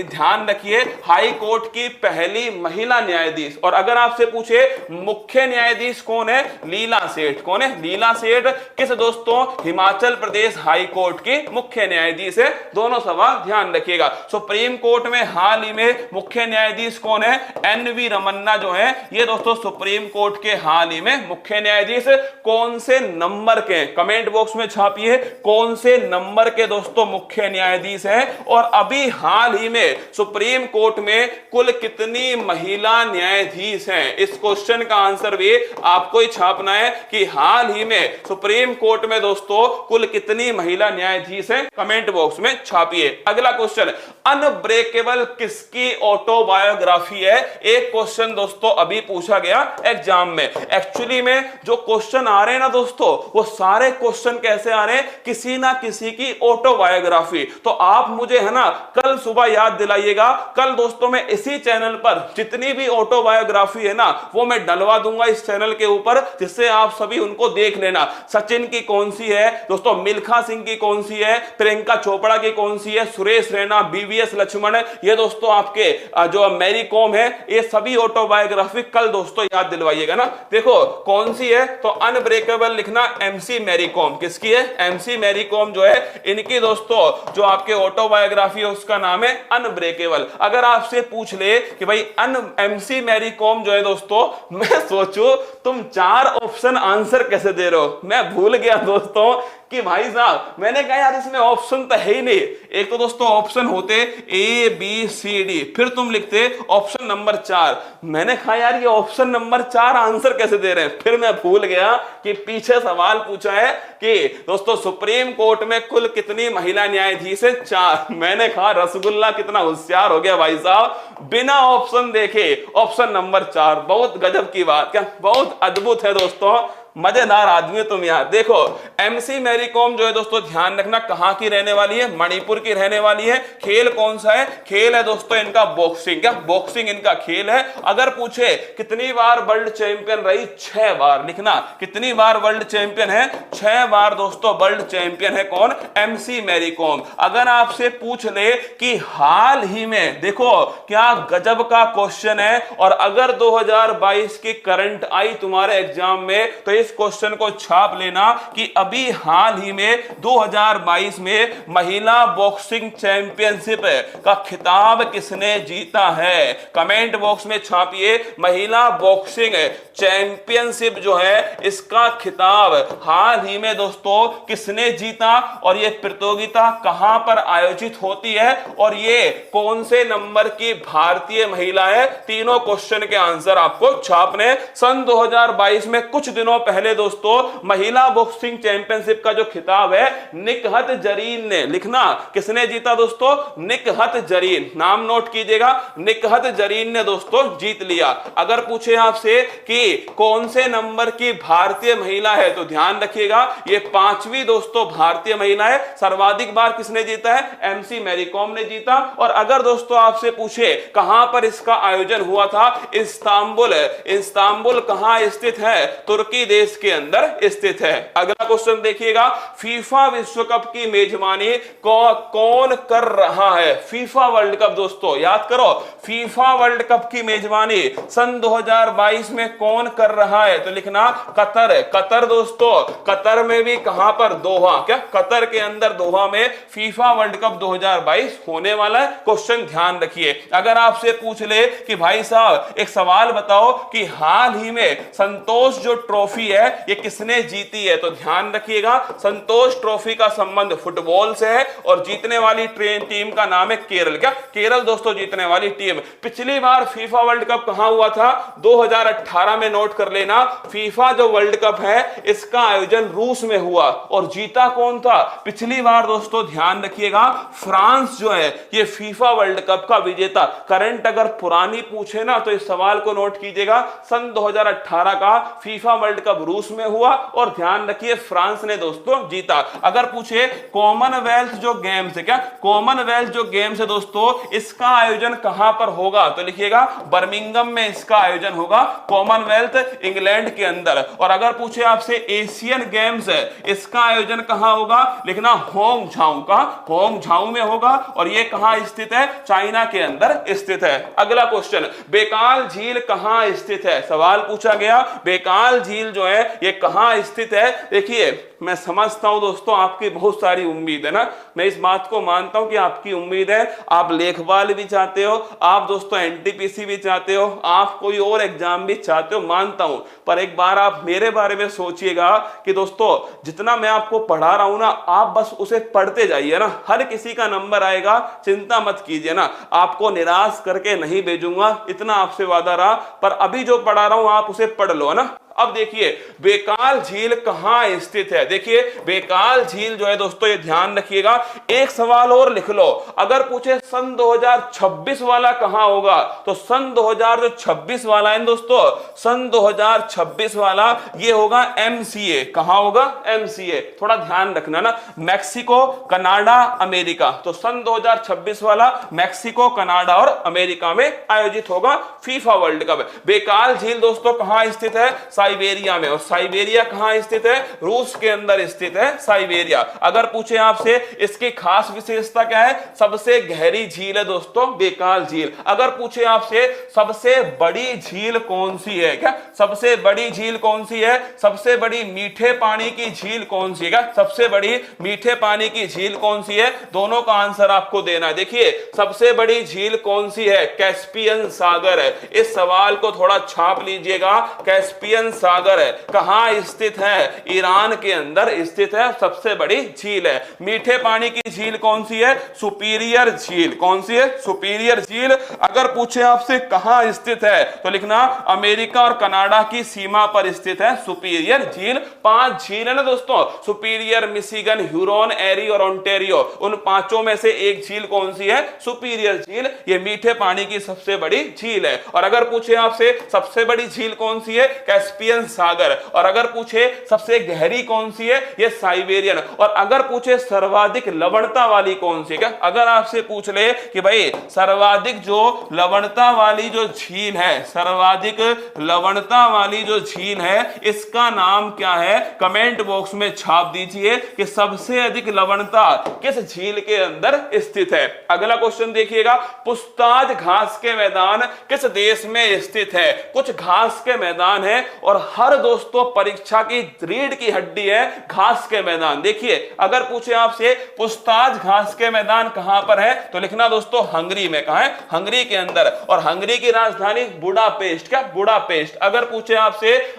ध्यान रखिए हाई कोर्ट की पहली महिला न्यायाधीश। और अगर आपसे पूछे मुख्य न्यायाधीश कौन है, लीला सेठ। कौन है, लीला सेठ किस दोस्तों, हिमाचल प्रदेश हाई कोर्ट की मुख्य न्यायाधीश है। दोनों सवाल ध्यान रखिएगा। सुप्रीम कोर्ट में हाल ही में मुख्य न्यायाधीश कौन है, एनवी रमन्ना जो है ये दोस्तों सुप्रीम कोर्ट के हाल ही में मुख्य न्यायाधीश। कौन से नंबर के, कमेंट बॉक्स में छापिए कौन से नंबर के दोस्तों मुख्य न्यायाधीश हैं। और अभी हाल ही में सुप्रीम कोर्ट में कुल कितनी महिला न्यायाधीश हैं, इस क्वेश्चन का आंसर भी आपको ही छापना है कि हाल ही में सुप्रीम कोर्ट में दोस्तों कुल कितनी महिला न्यायाधीश हैं, कमेंट बॉक्स में छापिए। अगला क्वेश्चन, अनब्रेकेबल किसकी ऑटोबायोग्राफी है। एक क्वेश्चन दोस्तों अभी पूछा गया एग्जाम में। एक्चुअली में जो क्वेश्चन आ रहे हैं ना दोस्तों, वो सारे क्वेश्चन कैसे आ रहे हैं, किसी ना किसी की ऑटोबायोग्राफी। तो आप मुझे है ना कल सुबह याद दिलाइएगा। कल दोस्तों मैं इसी चैनल पर जितनी भी ऑटोबायोग्राफी है ना वो मैं डलवा दूंगा इस चैनल के ऊपर, जिससे आप सभी उनको देख लेना। सचिन की कौन सी है दोस्तों, मिल्खा सिंह की कौन सी है, प्रियंका चोपड़ा की कौन सी है, सुरेश रैना, बीवीएस लक्ष्मण, ये दोस्तों आपके जो मैरी कॉम है, ये सभी ऑटोबायोग्राफी कल दोस्तों याद दिलवाइएगा ना। देखो कौन सी है, तो अनब्रेकेबल लिखना एमसी मैरी कॉम किसकी है? एमसी मैरी कॉम जो है इनकी दोस्तों जो आपके ऑटोबायोग्राफी है उसका नाम है अनब्रेकेबल। अगर आपसे पूछ ले कि भाई एमसी मैरी कॉम जो है दोस्तों, मैं सोचू तुम 4 ऑप्शन आंसर कैसे दे रहे हो, मैं भूल गया दोस्तों कि भाई साहब मैंने कहा यार इसमें ऑप्शन तो है ही नहीं। एक तो दोस्तों ऑप्शन होते ए बी सी डी, फिर तुम लिखते ऑप्शन नंबर 4। मैंने कहा यार ये ऑप्शन नंबर 4 आंसर कैसे दे रहे हैं, फिर मैं भूल गया कि पीछे सवाल पूछा है कि दोस्तों सुप्रीम कोर्ट में कुल कितनी महिला न्यायाधीश है? 4। मैंने कहा रसगुल्ला कितना होशियार हो गया भाई साहब, बिना ऑप्शन देखे ऑप्शन नंबर 4। बहुत गजब की बात, क्या बहुत अद्भुत है दोस्तों, मजेदार आदमी तुम यार। देखो एमसी मैरी कॉम जो है दोस्तों, ध्यान रखना कहां की रहने वाली है? मणिपुर की रहने वाली है। खेल कौन सा है? खेल है दोस्तों इनका बॉक्सिंग। क्या बॉक्सिंग इनका खेल है? अगर पूछे कितनी बार वर्ल्ड चैंपियन रही? 6 बार। लिखना कितनी बार वर्ल्ड चैंपियन है? 6 बार दोस्तों वर्ल्ड चैंपियन है कौन? M C Mary Kom. अगर आपसे पूछ ले कि हाल ही में, देखो क्या गजब का क्वेश्चन है, और अगर 2022 की करंट आई तुम्हारे एग्जाम में तो इस क्वेश्चन को छाप लेना कि अभी हाल ही में 2022 में महिला बॉक्सिंग चैंपियनशिप का खिताब किसने जीता है? कमेंट बॉक्स में छापिए महिला बॉक्सिंग चैंपियनशिप जो है इसका खिताब हाल ही में दोस्तों किसने जीता, और यह प्रतियोगिता कहां पर आयोजित होती है, और ये कौन से नंबर की भारतीय महिला है? तीनों क्वेश्चन के आंसर आपको छापने। सन 2022 में कुछ दिनों पहले दोस्तों महिला बॉक्सिंग चैंपियनशिप का जो खिताब है निकहत जरीन ने, लिखना किसने जीता दोस्तों? निकहत जरीन, नाम नोट कीजिएगा, निकहत जरीन ने दोस्तों जीत लिया। अगर पूछे आपसे कि कौन से नंबर की भारतीय महिला है तो ध्यान रखिएगा ये 5वीं दोस्तों भारतीय महिला है। सर्वाधिक बार किसने जीता है? एमसी मैरी कॉम ने जीता। और अगर दोस्तों आपसे पूछे कहां पर इसका आयोजन हुआ था? इस्तांबुल। इस्तांबुल कहां स्थित है? तुर्की देश के अंदर स्थित है। अगला क्वेश्चन देखिएगा, फीफा विश्व कप की मेजबानी कौन कर रहा है? फीफा वर्ल्ड कप दोस्तों याद करो, फीफा वर्ल्ड कप की मेजबानी सन 2022 में कौन कर रहा है? तो लिखना कतर। कतर दोस्तों, कतर में भी कहां पर? दोहा। क्या कतर के अंदर दोहा में फीफा वर्ल्ड कप 2022 होने वाला है? क्वेश्चन ध्यान रखिए। अगर आपसे पूछ ले कि भाई साहब एक सवाल बताओ कि हाल ही में संतोष जो ट्रॉफी है ये किसने जीती है, तो ध्यान रखिएगा संतोष ट्रॉफी का संबंध फुटबॉल से है, और जीतने वाली टीम का नाम है केरल। क्या केरल दोस्तों जीतने वाली टीम। पिछली बार फीफा वर्ल्ड कप कहां हुआ था? 2018 में। नोट कर लेना, फीफा जो वर्ल्ड कप है इसका आयोजन रूस में हुआ, और जीता कौन था पिछली बार दोस्तों? ध्यान रखिएगा फ्रांस जो है ये फीफा वर्ल्ड कप का विजेता। करंट अगर पुरानी पूछे ना तो इस सवाल को नोट कीजिएगा, सन 2018 का फीफा वर्ल्ड कप रूस में हुआ, और ध्यान रखिए फ्रांस ने दोस्तों जीता। अगर पूछे कॉमनवेल्थ जो गेम्स है, क्या कॉमनवेल्थ जो गेम्स है दोस्तों इसका आयोजन कहां पर होगा? तो लिखिएगा बर्मिंघम में इसका आयोजन होगा, कॉमनवेल्थ इंग्लैंड के अंदर। और अगर पूछे आपसे एशियन गेम्स है इसका आयोजन कहां होगा? लिखना होंगझाऊ का, होंगझाऊ में होगा, और यह कहां स्थित है? चाइना के अंदर स्थित है। अगला क्वेश्चन, बेकाल झील कहां स्थित है? सवाल पूछा गया बेकाल झील जो है ये कहां स्थित है। देखिए मैं समझता हूं दोस्तों आपकी बहुत सारी उम्मीद है ना, मैं इस बात को मानता हूं कि आपकी उम्मीद है, आप लेखपाल भी चाहते हो, आप दोस्तों एनटीपीसी भी चाहते हो, आप कोई और एग्जाम भी चाहते हो, मानता हूं, पर एक बार आप मेरे बारे में सोचिएगा कि दोस्तों जितना मैं आपको पढ़ा रहा हूं ना आप बस उसे पढ़ते जाइए ना, हर किसी का नंबर आएगा, चिंता मत कीजिए ना, आपको निराश करके नहीं भेजूंगा, इतना आपसे वादा रहा। पर अभी जो पढ़ा रहा हूं आप उसे पढ़ लो ना। अब देखिए बेकाल झील कहां स्थित है। देखिए बेकाल झील जो है दोस्तों ये ध्यान रखिएगा। एक सवाल और लिख लो, अगर पूछे सन 2026 वाला कहां होगा, तो सन 2026 वाला है दोस्तों, सन 2026 वाला ये होगा एमसीए। कहां होगा? एमसीए। थोड़ा ध्यान रखना ना, मैक्सिको, कनाडा, अमेरिका। तो सन 2026 वाला मैक्सिको, कनाडा और अमेरिका में आयोजित होगा फीफा वर्ल्ड कप। बेकाल झील दोस्तों कहां स्थित है? साइबेरिया में। और साइबेरिया कहां स्थित है? रूस के अंदर स्थित है साइबेरिया। अगर पूछे आपसे इसकी खास विशेषता क्या है? सबसे गहरी झील है दोस्तों बेकाल झील। अगर पूछे आपसे सबसे बड़ी झील कौन सी है, क्या सबसे बड़ी झील कौन सी है? सबसे बड़ी मीठे पानी की झील कौन सी है? क्या सबसे बड़ी मीठे पानी की झील कौन सी है? दोनों का आंसर आपको देना है। देखिए सबसे बड़ी झील कौन सी है? कैस्पियन सागर है। इस सवाल को थोड़ा छाप लीजिएगा। कैस्पियन सागर है, कहां स्थित है? ईरान के अंदर स्थित है, सबसे बड़ी झील है। मीठे पानी की झील कौन सी है? सुपीरियर झील। कौन सी है? सुपीरियर झील। अगर पूछे आपसे कहां स्थित है तो लिखना अमेरिका और कनाडा की सीमा पर स्थित है सुपीरियर झील। 5 झील है ना दोस्तों, सुपीरियर, मिशिगन, ह्यूरोन, एरी और ओंटारियो। उन 5 में से एक झील कौन सी है? सुपीरियर झील। ये मीठे पानी की सबसे बड़ी झील है। और अगर पूछे आपसे सबसे बड़ी झील कौन सी है? कैस्पियन सागर। और अगर पूछे सबसे गहरी कौन सी है? ये साइबेरियन। और अगर पूछे सर्वाधिक लवणता वाली कौन सी है? अगर आपसे पूछ ले कि भाई सर्वाधिक जो लवणता वाली जो झील है, सर्वाधिक लवणता वाली जो झील है, इसका नाम क्या है? कमेंट बॉक्स में छाप दीजिए कि सबसे अधिक लवणता किस झील के अंदर स्थित है। अगला क्वेश्चन देखिएगा, पुस्ताज घास के मैदान किस देश में स्थित है? कुछ घास के मैदान है और हर दोस्तों परीक्षा की रीढ़ की हड्डी है घास के मैदान। देखिए अगर पूछे आपसे पुस्ताज घास के मैदान कहां पर है तो लिखना दोस्तों हंगरी में। कहां है? हंगरी के अंदर। और हंगरी की राजधानी बुडापेस्ट। क्या? बुडापेस्ट।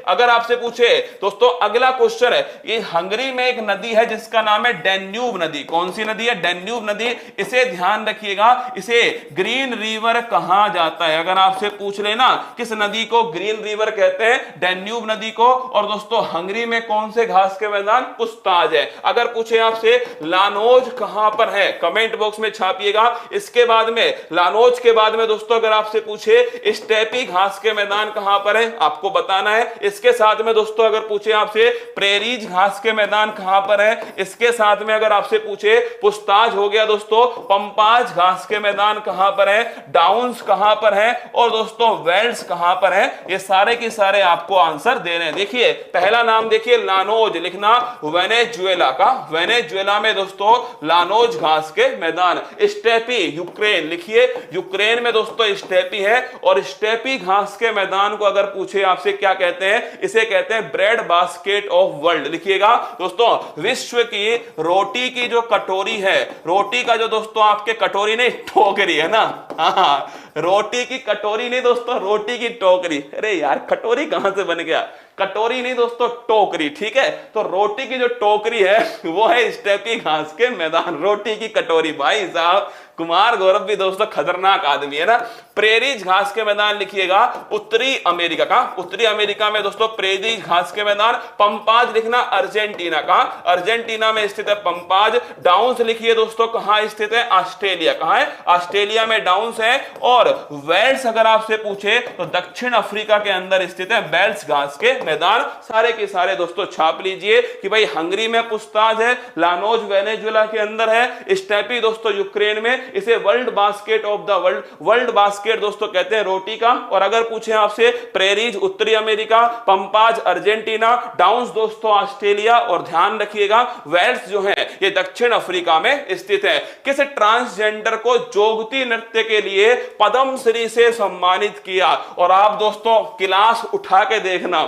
अगर आपसे पूछे दोस्तों अगला क्वेश्चन है, ये हंगरी में एक नदी है जिसका नाम है डैन्यूब नदी। कौन सी नदी है? डैन्यूब नदी। इसे ध्यान रखिएगा, इसे ग्रीन रिवर कहा जाता है। अगर आपसे पूछ लेना किस नदी को ग्रीन रिवर कहते हैं? डैन्यूब नदी को। और दोस्तों हंगरी में कौन से घास के मैदान? पुस्ताज है। अगर पूछे आपसे लानोज कहां पर है? कमेंट बॉक्स में छापिएगा। इसके बाद में लानोज के बाद में दोस्तों अगर आपसे पूछे स्टेपी घास के मैदान कहां पर है, आपको बताना है। इसके साथ में दोस्तों अगर पूछे आपसे प्रेरीज घास के मैदान कहां पर है, इसके साथ में अगर आपसे पूछे पुस्ताज हो गया दोस्तों, पंपाज घास के मैदान कहां पर है, डाउन्स कहां पर है और दोस्तों वेल्स कहां पर है, ये सारे के सारे आपको आंसर देने हैं। देखिए पहला नाम देखिए लानोज, लिखना वेनेजुएला का। वेनेजुएला में दोस्तों लानोज घास के मैदान। स्टेपी यूक्रेन, लिखिए यूक्रेन में दोस्तों स्टेपी है। और स्टेपी घास के मैदान को अगर पूछे आपसे क्या कहते हैं, इसे कहते हैं ब्रेड बास्केट ऑफ वर्ल्ड। लिखिएगा दोस्तों विश्व की रोटी की जो कटोरी है, रोटी का जो दोस्तों आपके कटोरी नहीं टोकरी है ना, हाँ रोटी की कटोरी नहीं दोस्तों, रोटी की टोकरी। अरे यार कटोरी कहां से बन गया? कटोरी नहीं दोस्तों टोकरी, ठीक है। तो रोटी की जो टोकरी है वो है स्टेपी घास के मैदान, रोटी की कटोरी। भाई साहब कुमार गौरव भी दोस्तों खतरनाक आदमी है ना। प्रेरीज घास के मैदान लिखिएगा उत्तरी अमेरिका का। उत्तरी अमेरिका में दोस्तों प्रेरीज घास के मैदान। पंपाज लिखना अर्जेंटीना का, अर्जेंटीना में स्थित है पंपाज। डाउन्स लिखिए दोस्तों कहां स्थित है? ऑस्ट्रेलिया। कहां है? ऑस्ट्रेलिया में डाउन्स है। और वेल्स अगर आपसे पूछे तो दक्षिण अफ्रीका के अंदर स्थित है बेल्स घास के मैदान। सारे के सारे दोस्तों छाप लीजिए कि भाई हंगरी में पुस्ताज है, लानोज वेनेजुएला के अंदर है, स्टेपी दोस्तों यूक्रेन में। इसे world basket of the world, world basket दोस्तों कहते हैं रोटी का। और अगर पूछे आपसे प्रेरीज उत्तरी अमेरिका, पंपाज अर्जेंटीना, डाउन्स दोस्तों ऑस्ट्रेलिया। और ध्यान रखिएगा वेल्स जो है ये दक्षिण अफ्रीका में स्थित है। किस ट्रांसजेंडर को जोगती नृत्य के लिए पद्मश्री से सम्मानित किया? और आप दोस्तों क्लास उठा के देखना,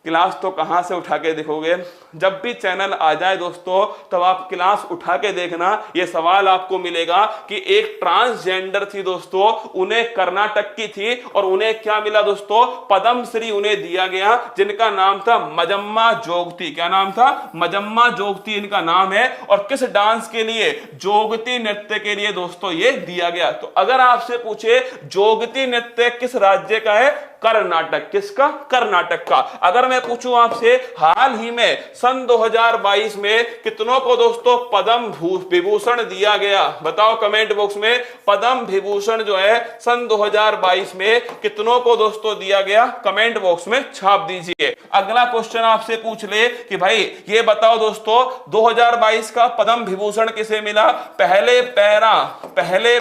क्लास तो कहां से उठा के देखोगे, जब भी चैनल आ जाए दोस्तों तब आप क्लास उठा के देखना। यह सवाल आपको मिलेगा कि एक ट्रांसजेंडर थी दोस्तों, उन्हें कर्नाटक की थी और उन्हें क्या मिला दोस्तों? पद्मश्री उन्हें दिया गया, जिनका नाम था मजम्मा जोगती। क्या नाम था? मजम्मा जोगती इनका नाम है। और किस डांस के लिए? जोगती नृत्य के लिए दोस्तों ये दिया गया। तो अगर आपसे पूछे जोगती नृत्य किस राज्य का है? कर्नाटक। किसका? कर्नाटक का। अगर मैं पूछूं आपसे हाल ही में सन 2022 में कितनों को दोस्तों पद्म विभूषण दिया गया? बताओ कमेंट बॉक्स में। पद्म विभूषण जो है सन 2022 में कितनों को दोस्तों दिया गया? कमेंट बॉक्स में छाप दीजिए। अगला क्वेश्चन आपसे पूछ ले कि भाई ये बताओ दोस्तों 2022 का पद्म विभूषण किसे मिला? पहले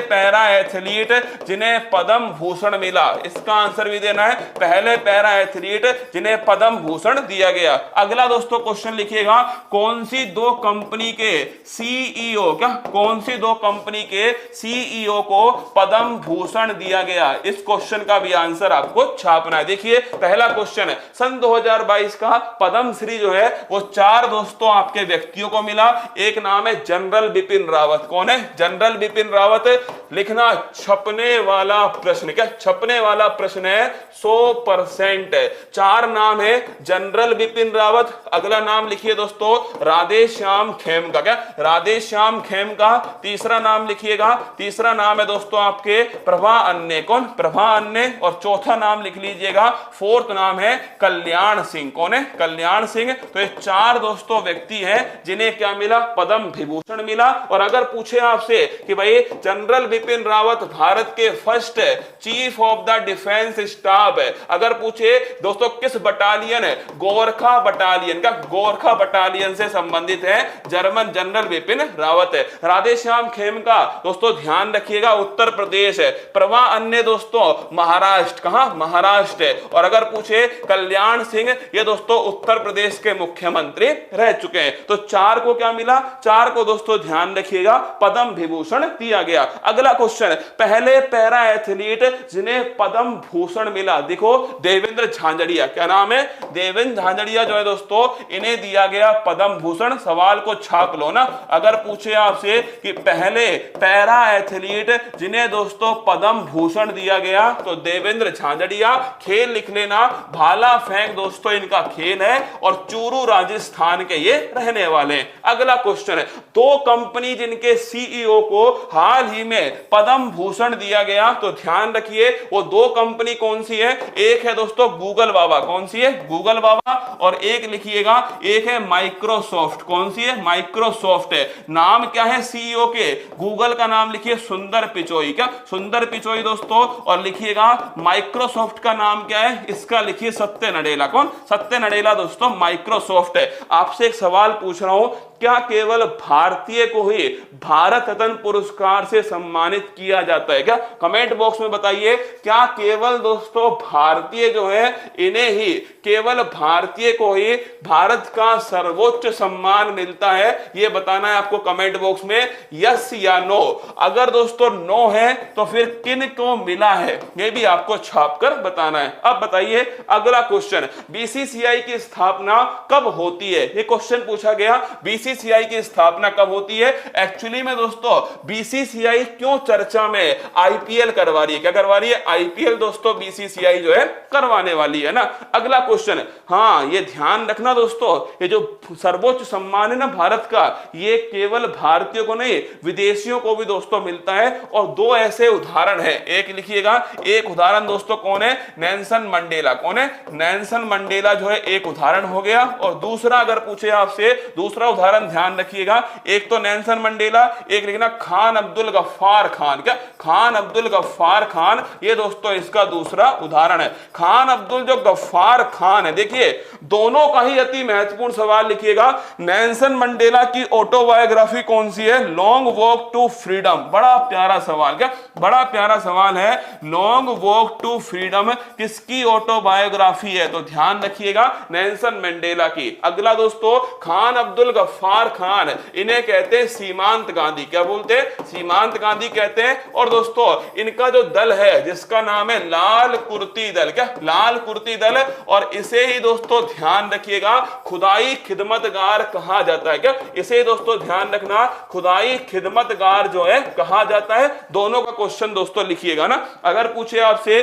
पैरा एथलीट जिन्हें पद्म भूषण मिला, इसका आंसर भी देना है। है पहले पैरा एथलीट जिन्हें पद्म भूषण दिया गया। अगला दोस्तों क्वेश्चन लिखिएगा, कौन सी दो कंपनी के सीईओ, क्या कौन सी दो कंपनी के सीईओ को पद्म भूषण दिया गया? इस क्वेश्चन का भी आंसर आपको छापना है। देखिए पहला क्वेश्चन है, सन 2022 का पद्म श्री जो है वो 4 दोस्तों आपके व्यक्तियों को मिला। एक नाम है जनरल बिपिन रावत। कौन है? जनरल बिपिन रावत। लिखना छपने वाला प्रश्न, क्या छपने वाला प्रश्न है, 100% है। 4 नाम है जनरल बिपिन रावत। अगला नाम लिखिए दोस्तों राधे श्याम खेमका, क्या राधे श्याम खेमका। तीसरा नाम लिखिएगा, तीसरा नाम है दोस्तों आपके प्रभा अन्ने। कौन? प्रभा अन्ने। और चौथा नाम लिख लीजिएगा, फोर्थ नाम है कल्याण सिंह। कौन है? कल्याण सिंह। तो ये 4 दोस्तों व्यक्ति हैं जिन्हें क्या मिला? पद्म विभूषण मिला। और अगर पूछे आपसे कि भाई जनरल बिपिन रावत भारत के first chief of the defence staff है, अगर पूछे दोस्तों किस बटालियन है? गोरखा बटालियन। का गोरखा बटालियन से संबंधित है जर्मन जनरल बिपिन रावत है। राधे श्याम खेमका दोस्तों ध्यान रखिएगा उत्तर प्रदेश है। प्रभा अन्य दोस्तों महाराष्ट्र। कहां? महाराष्ट्र है। और अगर पूछे कल्याण सिंह, ये दोस्तों उत्तर प्रदेश के मुख्यमंत्री रह चुके हैं। तो 4 को क्या मिला? 4 को दोस्तों ध्यान रखिएगा पद्म विभूषण दिया गया। अगला क्वेश्चन, पहले पैरा एथलीट जिन्हें पद्म भूषण मिला, देखो देवेंद्र झांझड़िया। क्या नाम है? देवेंद्र झांझड़िया जो है दोस्तों इन्हें दिया गया पद्म भूषण। सवाल को छाप लो ना। अगर पूछे आपसे कि पहले पैरा एथलीट जिन्हें दोस्तों पद्म भूषण दिया गया, तो देवेंद्र झांझड़िया। खेल लिख लेना, भाला फेंक दोस्तों इनका खेल है और चूरू राजस्थान के ये रहने वाले हैं। अगला क्वेश्चन है, 2 कंपनी जिनके सीईओ को हाल ही में पद्म भूषण दिया गया, तो ध्यान रखिए वो 2 कंपनी कौन सी है? एक है दोस्तों गूगल बाबा। कौन सी है? गूगल बाबा। और एक लिखिएगा, एक है माइक्रोसॉफ्ट। कौन सी है? माइक्रोसॉफ्ट है। नाम क्या है सीईओ के? गूगल का नाम लिखिए सुंदर पिचोई। क्या? सुंदर पिचोई दोस्तों। और लिखिएगा माइक्रोसॉफ्ट का नाम क्या है? इसका लिखिए सत्य नडेला। कौन? सत्य नडेला दोस्तों माइक्रोसॉफ्ट है। आपसे एक सवाल पूछ रहा हूं, क्या केवल भारतीय को ही भारत रत्न पुरस्कार से सम्मानित किया जाता है? क्या कमेंट बॉक्स में बताइए, क्या केवल दोस्तों भारतीय जो है इन्हें ही, केवल भारतीय को ही भारत का सर्वोच्च सम्मान मिलता है? ये बताना है आपको कमेंट बॉक्स में, यस या नो। अगर दोस्तों नो है तो फिर किन को मिला है ये भी आपको छापकर बताना है। अब बताइए अगला क्वेश्चन, बीसीसीआई की स्थापना कब होती है? ये क्वेश्चन पूछा गया, बीसीसीआई की स्थापना कब होती है? एक्चुअली में दोस्तों बीसीसीआई क्यों चर्चा में? आईपीएल करवा रही है। क्या करवा रही है? आईपीएल दोस्तों बीसीसीआई जो है करवाने वाली है ना। अगला क्वेश्चन, हाँ ये ध्यान रखना दोस्तों, ये जो सर्वोच्च सम्मान है ना भारत का, ये केवल भारतीयों को नहीं विदेशियों को भी दोस्तों मिलता है। और 2 ऐसे उदाहरण है, एक लिखिएगा, एक उदाहरण दोस्तों कौन है? Nelson Mandela. कौन है? नेल्सन मंडेला जो है एक उदाहरण हो गया। और दूसरा अगर पूछे आपसे, दूसरा उदाहरण ध्यान रखिएगा, एक तो नेल्सन मंडेला, एक लिखना खान अब्दुल गफ्फार खान। क्या? खान अब्दुल गफ्फार खान, ये दोस्तों इसका दूसरा उदाहरण है। खान अब्दुल जो गफ्फार खान है, देखिए दोनों का ही अति महत्वपूर्ण सवाल लिखिएगा। नेल्सन मंडेला की ऑटोबायोग्राफी कौन सी है? Long walk to freedom. बड़ा प्यारा सवाल। क्या? बड़ा प्यारा सवाल है। लॉन्ग वॉक टू फ्रीडम किसकी ऑटोबायोग्राफी है? तो ध्यान रखिएगा नेल्सन मंडेला की। अगला दोस्तों खान अब्दुल गफ्फार खान, इन्हें कहते हैं सीमांत गांधी। क्या बोलते हैं? सीमांत गांधी कहते हैं। और दोस्तों इनका जो दल है जिसका नाम है लाल कुर्ती दल। क्या? लाल कुर्ती दल। और इसे ही दोस्तों ध्यान रखिएगा खुदाई खिदमतगार कहा जाता है। क्या? इसे दोस्तों ध्यान रखना, खुदाई खिदमतगार जो है कहा जाता है। दोनों का क्वेश्चन दोस्तों लिखिएगा ना। अगर पूछे आपसे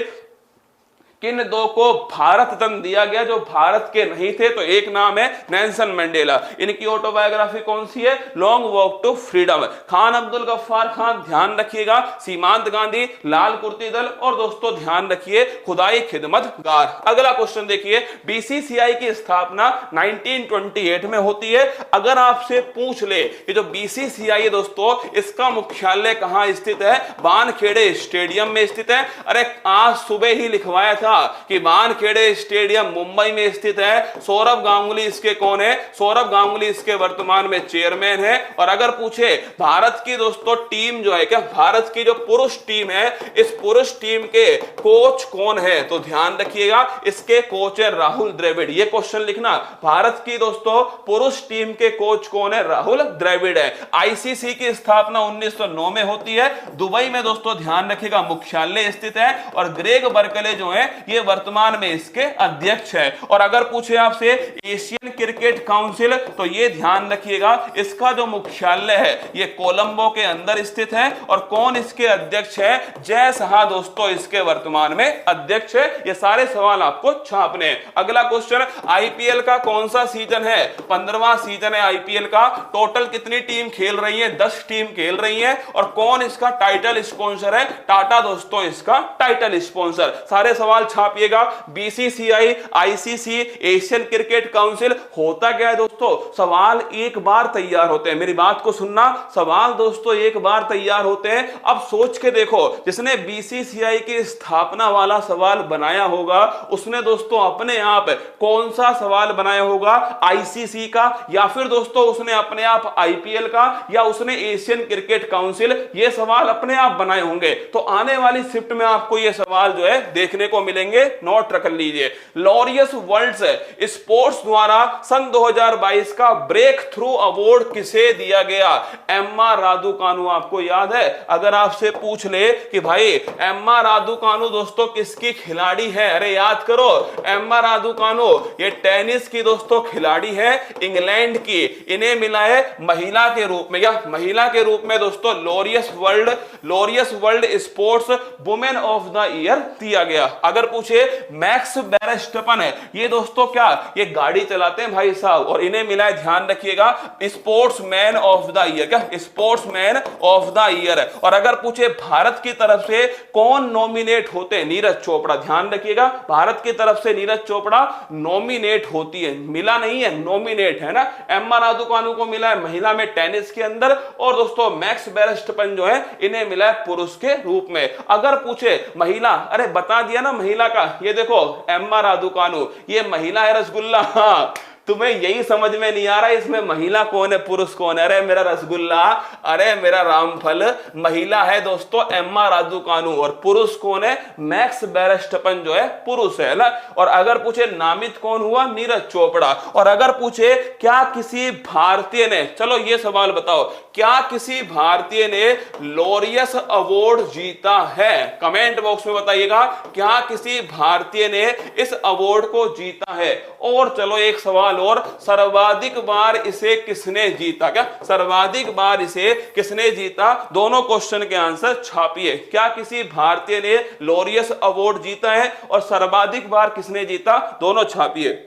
किन 2 को भारत रत्न दिया गया जो भारत के नहीं थे, तो एक नाम है नेल्सन मंडेला। इनकी ऑटोबायोग्राफी कौन सी है? Long walk to freedom. Khan Abdul Ghaffar Khan ध्यान रखिएगा, सीमांत गांधी, लाल कुर्ती दल, और दोस्तों ध्यान रखिए खुदाई खिदमतगार। अगला क्वेश्चन देखिए, बीसीसीआई की स्थापना 1928 में होती है। अगर आपसे पूछ ले ये जो बीसीसीआई है दोस्तों, इसका मुख्यालय कहां स्थित है? बानखेड़े स्टेडियम में स्थित है। अरे आज सुबह ही लिखवाया था था कि वानखेड़े स्टेडियम मुंबई में स्थित है। सौरभ गांगुली इसके कौन है? सौरभ गांगुली इसके वर्तमान में चेयरमैन है। और अगर पूछे भारत की दोस्तों टीम जो है, क्या भारत की जो पुरुष टीम है, इस पुरुष टीम के कोच कौन है? तो ध्यान रखिएगा, इसके कोच है राहुल द्रविड़। ये क्वेश्चन लिखना, भारत की दोस्तों पुरुष टीम के कोच कौन है? राहुल द्रविड़ है। आईसीसी की स्थापना 1909 में होती है। दुबई में दोस्तों ध्यान रखिएगा मुख्यालय स्थित है। और ग्रेग बर्कले जो है ये वर्तमान में इसके अध्यक्ष है। और अगर पूछे आपसे एशियन क्रिकेट काउंसिल, तो ये ध्यान रखिएगा इसका जो मुख्यालय है ये कोलंबो के अंदर स्थित है। और कौन इसके अध्यक्ष है? जय शाह दोस्तों इसके वर्तमान में अध्यक्ष है। ये सारे सवाल आपको छापने हैं। अगला क्वेश्चन, आईपीएल का कौन सा सीजन है? 15वां सीजन है आईपीएल का। टोटल कितनी टीम खेल रही है? 10 टीम खेल रही है। और कौन इसका टाइटल स्पॉन्सर है? टाटा दोस्तों इसका टाइटल स्पॉन्सर। सारे सवाल छापिएगा। BCCI, ICC, Asian Cricket Council, होता क्या है दोस्तों? सवाल एक बार तैयार होते हैं। मेरी बात को सुनना, सवाल दोस्तों एक बार तैयार होते हैं। अब सोच के देखो, जिसने बीसीसीआई की स्थापना वाला सवाल बनाया होगा उसने दोस्तों अपने आप कौन सा सवाल बनाया होगा? आईसीसी का, या फिर दोस्तों उसने अपने आप आईपीएल का, या उसने एशियन क्रिकेट काउंसिल, ये सवाल अपने आप बनाए होंगे। तो आने वाली शिफ्ट में आपको ये सवाल जो है देखने को मिलेंगे। नोट रख लीजिए। लॉरियस वर्ल्ड्स स्पोर्ट्स द्वारा सन 2022 का ब्रेक थ्रू अवार्ड किसे दिया गया? Emma Raducanu. आपको याद है? अगर आपसे पूछ ले कि भाई एम्मा रादुकानु दोस्तों किसकी खिलाड़ी है? अरे याद करो, एम्मा रादुकानु ये टेनिस की दोस्तों खिलाड़ी है, इंग्लैंड की। इन्हें मिला है महिला के रूप में, या महिला के रूप में दोस्तों Laureus world sports women of the year दिया गया। अगर पूछे मैक्स वेरस्टेपन है, ये दोस्तों क्या, ये गाड़ी चलाते हैं भाई साहब, और इन्हें मिला है, ध्यान रखिएगा, स्पोर्ट्समैन ऑफ द ईयर। क्या? Sportsman of the year. और अगर पूछे भारत की तरफ से कौन नॉमिनेट होते हैं? नीरज चोपड़ा। ध्यान रखिएगा, भारत की तरफ से नीरज चोपड़ा नॉमिनेट होती है, मिला नहीं है, नॉमिनेट है ना। एम्मा रादुकानु को मिला है महिला में टेनिस के अंदर, और दोस्तों मैक्स वेरस्टेपन जो है इन्हें मिला है पुरुष के रूप में। अगर पूछे महिला, अरे बता दिया ना महिला का, ये देखो एम्मा रादुकानु, ये महिला है रसगुल्ला। हाँ, तुम्हें यही समझ में नहीं आ रहा इसमें महिला कौन है पुरुष कौन है? अरे मेरा रसगुल्ला, अरे मेरा रामफल, महिला है दोस्तों एम्मा रादुकानु, और पुरुष कौन है? मैक्स वेरस्टेपन जो है पुरुष है ना। और अगर पूछे नामित कौन हुआ? नीरज चोपड़ा। और अगर पूछे क्या किसी भारतीय ने, चलो ये सवाल बताओ, क्या किसी भारतीय ने लॉरियस अवार्ड जीता है? कमेंट बॉक्स में बताइएगा, क्या किसी भारतीय ने इस अवार्ड को जीता है? और चलो एक सवाल और, सर्वाधिक बार इसे किसने जीता? क्या सर्वाधिक बार इसे किसने जीता? दोनों क्वेश्चन के आंसर छापिए। क्या किसी भारतीय ने लॉरियस अवार्ड जीता है, और सर्वाधिक बार किसने जीता? दोनों छापिए।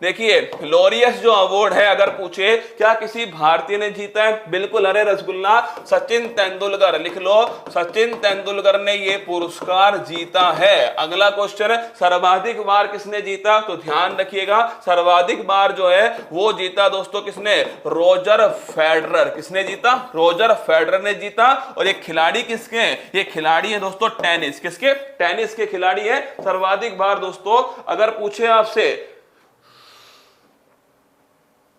देखिए लॉरियस जो अवार्ड है, अगर पूछे क्या किसी भारतीय ने जीता है, बिल्कुल, अरे रसगुल्ला, सचिन तेंदुलकर। लिख लो, सचिन तेंदुलकर ने ये पुरस्कार जीता है। अगला क्वेश्चन, सर्वाधिक बार किसने जीता? तो ध्यान रखिएगा, सर्वाधिक बार जो है वो जीता दोस्तों किसने? Roger Federer. किसने जीता? रोजर फेडरर ने जीता। और ये खिलाड़ी किसके हैं? ये खिलाड़ी है दोस्तों टेनिस। किसके? टेनिस के खिलाड़ी है सर्वाधिक बार दोस्तों। अगर पूछे आपसे,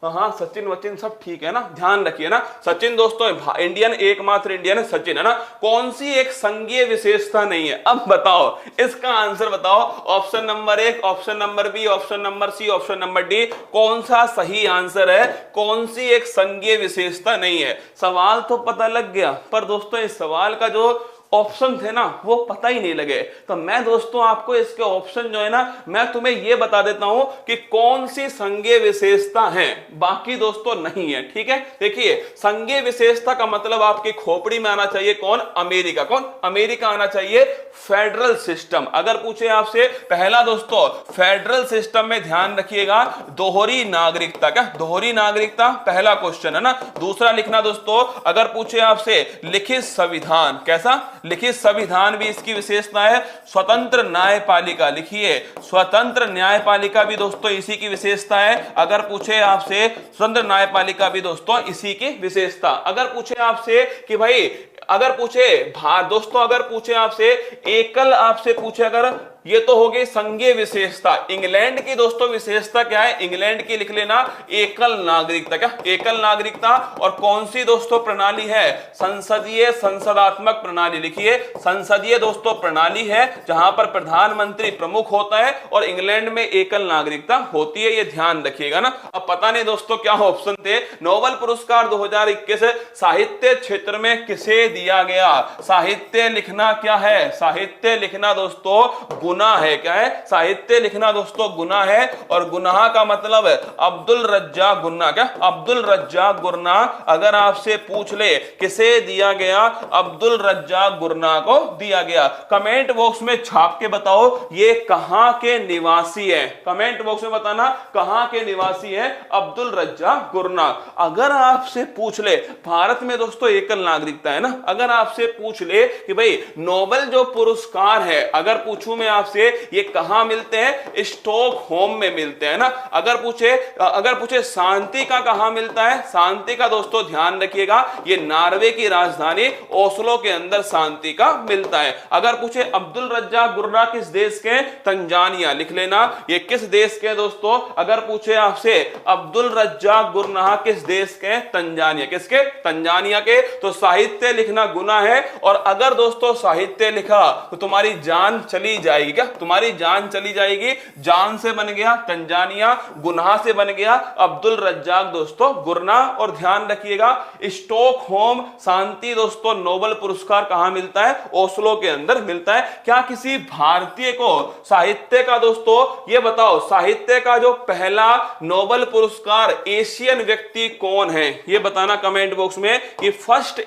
हाँ सचिन वचिन सब ठीक है ना, ध्यान रखिए ना। सचिन दोस्तों इंडियन, एकमात्र इंडियन है सचिन, है ना। कौन सी एक संघीय विशेषता नहीं है? अब बताओ इसका आंसर बताओ। Option number 1, option number B, option number C, option number D, कौन सा सही आंसर है? कौन सी एक संघीय विशेषता नहीं है? सवाल तो पता लग गया, पर दोस्तों इस सवाल का जो ऑप्शन थे ना वो पता ही नहीं लगे। तो मैं दोस्तों आपको इसके ऑप्शन जो है ना, मैं तुम्हें ये बता देता हूं कि कौन सी संघीय विशेषता है, बाकी दोस्तों नहीं है। ठीक है, देखिए संघीय विशेषता का मतलब आपकी खोपड़ी में आना चाहिए कौन? अमेरिका। कौन? अमेरिका आना चाहिए। Federal system. अगर पूछे आपसे, पहला दोस्तों फेडरल सिस्टम में ध्यान रखिएगा दोहरी नागरिकता। क्या दोहरी नागरिकता? पहला क्वेश्चन है ना। दूसरा लिखना दोस्तों, अगर पूछे आपसे लिखित संविधान, कैसा? लिखिए संविधान भी इसकी विशेषता है। स्वतंत्र न्यायपालिका, लिखिए स्वतंत्र न्यायपालिका भी दोस्तों इसी की विशेषता है। अगर पूछे आपसे स्वतंत्र न्यायपालिका भी दोस्तों इसी की विशेषता। अगर पूछे आपसे कि भाई अगर पूछे दोस्तों अगर पूछे आपसे एकल, आपसे पूछे अगर, ये तो हो गई संघीय विशेषता। इंग्लैंड की दोस्तों विशेषता क्या है? इंग्लैंड की लिख लेना एकल नागरिकता। क्या एकल नागरिकता? और कौन सी दोस्तों प्रणाली है? संसदीय संसदात्मक प्रणाली। लिखिए संसदीय दोस्तों प्रणाली है जहां पर प्रधानमंत्री प्रमुख होता है और इंग्लैंड में एकल नागरिकता होती है, ये ध्यान रखिएगा ना। अब पता नहीं दोस्तों क्या ऑप्शन थे। नोबेल पुरस्कार 2021 साहित्य क्षेत्र में किसे दिया गया? साहित्य लिखना क्या है? साहित्य लिखना दोस्तों गुनाह है। क्या है? साहित्य लिखना दोस्तों गुनाह है। और गुनाह का मतलब है अब्दुल रज्जाक गुन्ना। क्या? अब्दुल रज्जाक गुर्ना अगर आपसे पूछ ले किसे दिया गया? अब्दुल रज्जाक गुर्ना को दिया गया। कमेंट बॉक्स में छाप के बताओ ये कहां के निवासी है। कमेंट बॉक्स में बताना कहां के निवासी है अब्दुल रज्जाक गुर्ना। अगर आपसे पूछ ले, भारत में दोस्तों एकल नागरिकता है ना, अगर आपसे पूछ ले कि भाई नोबेल जो पुरस्कार है, अगर पूछूं मैं आपसे ये कहां मिलते हैं? स्टॉकहोम में मिलते हैं ना। अगर पूछे शांति का कहां मिलता है? शांति का दोस्तों ध्यान रखिएगा ये नॉर्वे की राजधानी ओस्लो के अंदर शांति का मिलता है। अगर पूछे अब्दुल रज्जाक गुर्ना किस देश के? तंजानिया। लिख लेना ये किस देश के दोस्तों? अगर पूछे आपसे अब्दुल रज्जाक गुर्ना किस देश के? तंजानिया। किसके? तंजानिया के। तो साहित्य लिखना गुनाह है। और अगर दोस्तों साहित्य लिखा तो तुम्हारी जान चली जाएगी। क्या? तुम्हारी जान चली जाएगी। जान से बन गया तंजानिया, गुनाह से बन गया अब्दुल रज्जाक दोस्तों गुर्ना। और ध्यान रखिएगा स्टॉकहोम शांति दोस्तों नोबेल पुरस्कार कहां मिलता है? ओस्लो के अंदर मिलता है। क्या किसी भारतीय को साहित्य का दोस्तों ये बताओ, साहित्य का जो पहला नोबेल पुरस्कार एशियन व्यक्ति कौन है? ये बताना कमेंट बॉक्स में कि फर्स्ट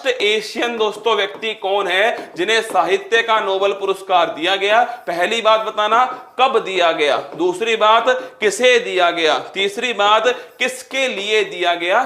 एशियन दोस्तों व्यक्ति कौन है जिन्हें साहित्य का नोबेल पुरस्कार दिया गया? पहली बात बताना कब दिया गया, दूसरी बात किसे दिया गया, तीसरी बात किसके लिए दिया गया।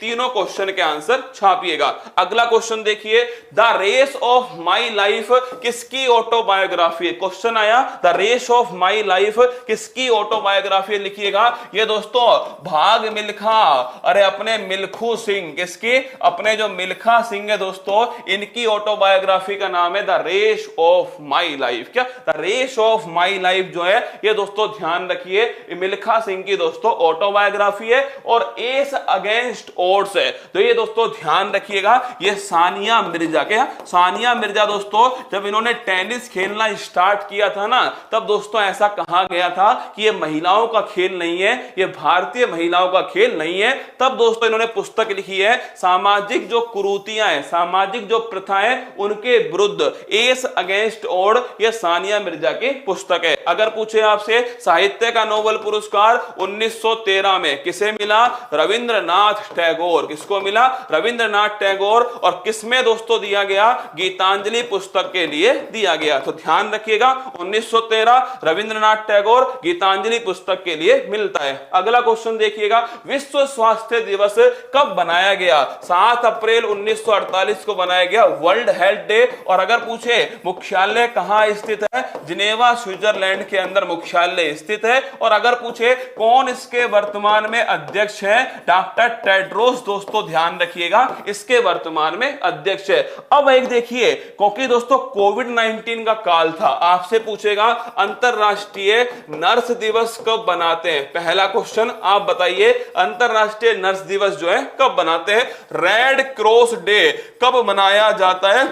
तीनों क्वेश्चन के आंसर छापिएगा। अगला क्वेश्चन देखिए, the race of my life किसकी ऑटोबायोग्राफी है? क्वेश्चन आया the race of my life किसकी ऑटोबायोग्राफी? लिखिएगा ये दोस्तों भाग मिल्खा, अरे अपने मिल्खू सिंह। किसकी? अपने जो मिल्खा सिंह है दोस्तों, इनकी ऑटोबायोग्राफी का नाम है The race of my Life. क्या? The race of my Life जो है ये दोस्तों ध्यान रखिए मिल्खा सिंह की दोस्तों ऑटोबायोग्राफी है। और एस अगेंस्ट ओड्स है तो ये दोस्तों ध्यान रखिएगा ये सानिया मिर्जा। क्या? सानिया मिर्जा दोस्तों जब इन्होंने टेनिस खेलना स्टार्ट किया था ना, तब दोस्तों ऐसा कहा गया था कि ये महिलाओं का खेल नहीं है, ये भारतीय महिलाओं का खेल नहीं है। तब दोस्तों इन्होंने पुस्तक लिखी है सामाजिक जो कुरीतियां हैं, सामाजिक जो प्रथाएं, उनके विरुद्ध एस अगेंस्ट ओड, ये सानिया मिर्जा की पुस्तक है। अगर पूछे आपसे साहित्य का नोबेल पुरस्कार 1913 में किसे मिला? रविंद्रनाथ टैगोर। किसको मिला? रविंद्रनाथ टैगोर। और किसमें दोस्तों दिया गया? गीतांजलि पुस्तक के लिए दिया गया। तो ध्यान रखिएगा 1913 रविंद्रनाथ टैगोर गीतांजलि पुस्तक के लिए मिलता है। अगला क्वेश्चन देखिएगा, विश्व स्वास्थ्य दिवस कब बनाया गया? 7 अप्रैल 1948 को बनाया गया, वर्ल्ड हेल्थ डे। और अगर पूछे मुख्यालय कहां स्थित है? जिनेवा स्विट्जरलैंड के अंदर मुख्यालय स्थित है। और अगर पूछे कौन इसके वर्तमान में अध्यक्ष है? डॉक्टर टेड्रोस दोस्तों ध्यान रखिएगा इसके वर्तमान में अध्यक्ष है। अब एक देखिए, क्योंकि दोस्तों कोविड-19 का काल था, आपसे पूछेगा अंतरराष्ट्रीय नर्स दिवस कब बनाते हैं? पहला क्वेश्चन आप बताइए अंतरराष्ट्रीय नर्स दिवस जो है कब बनाते हैं? रेड क्रॉस डे कब मनाया जाता है?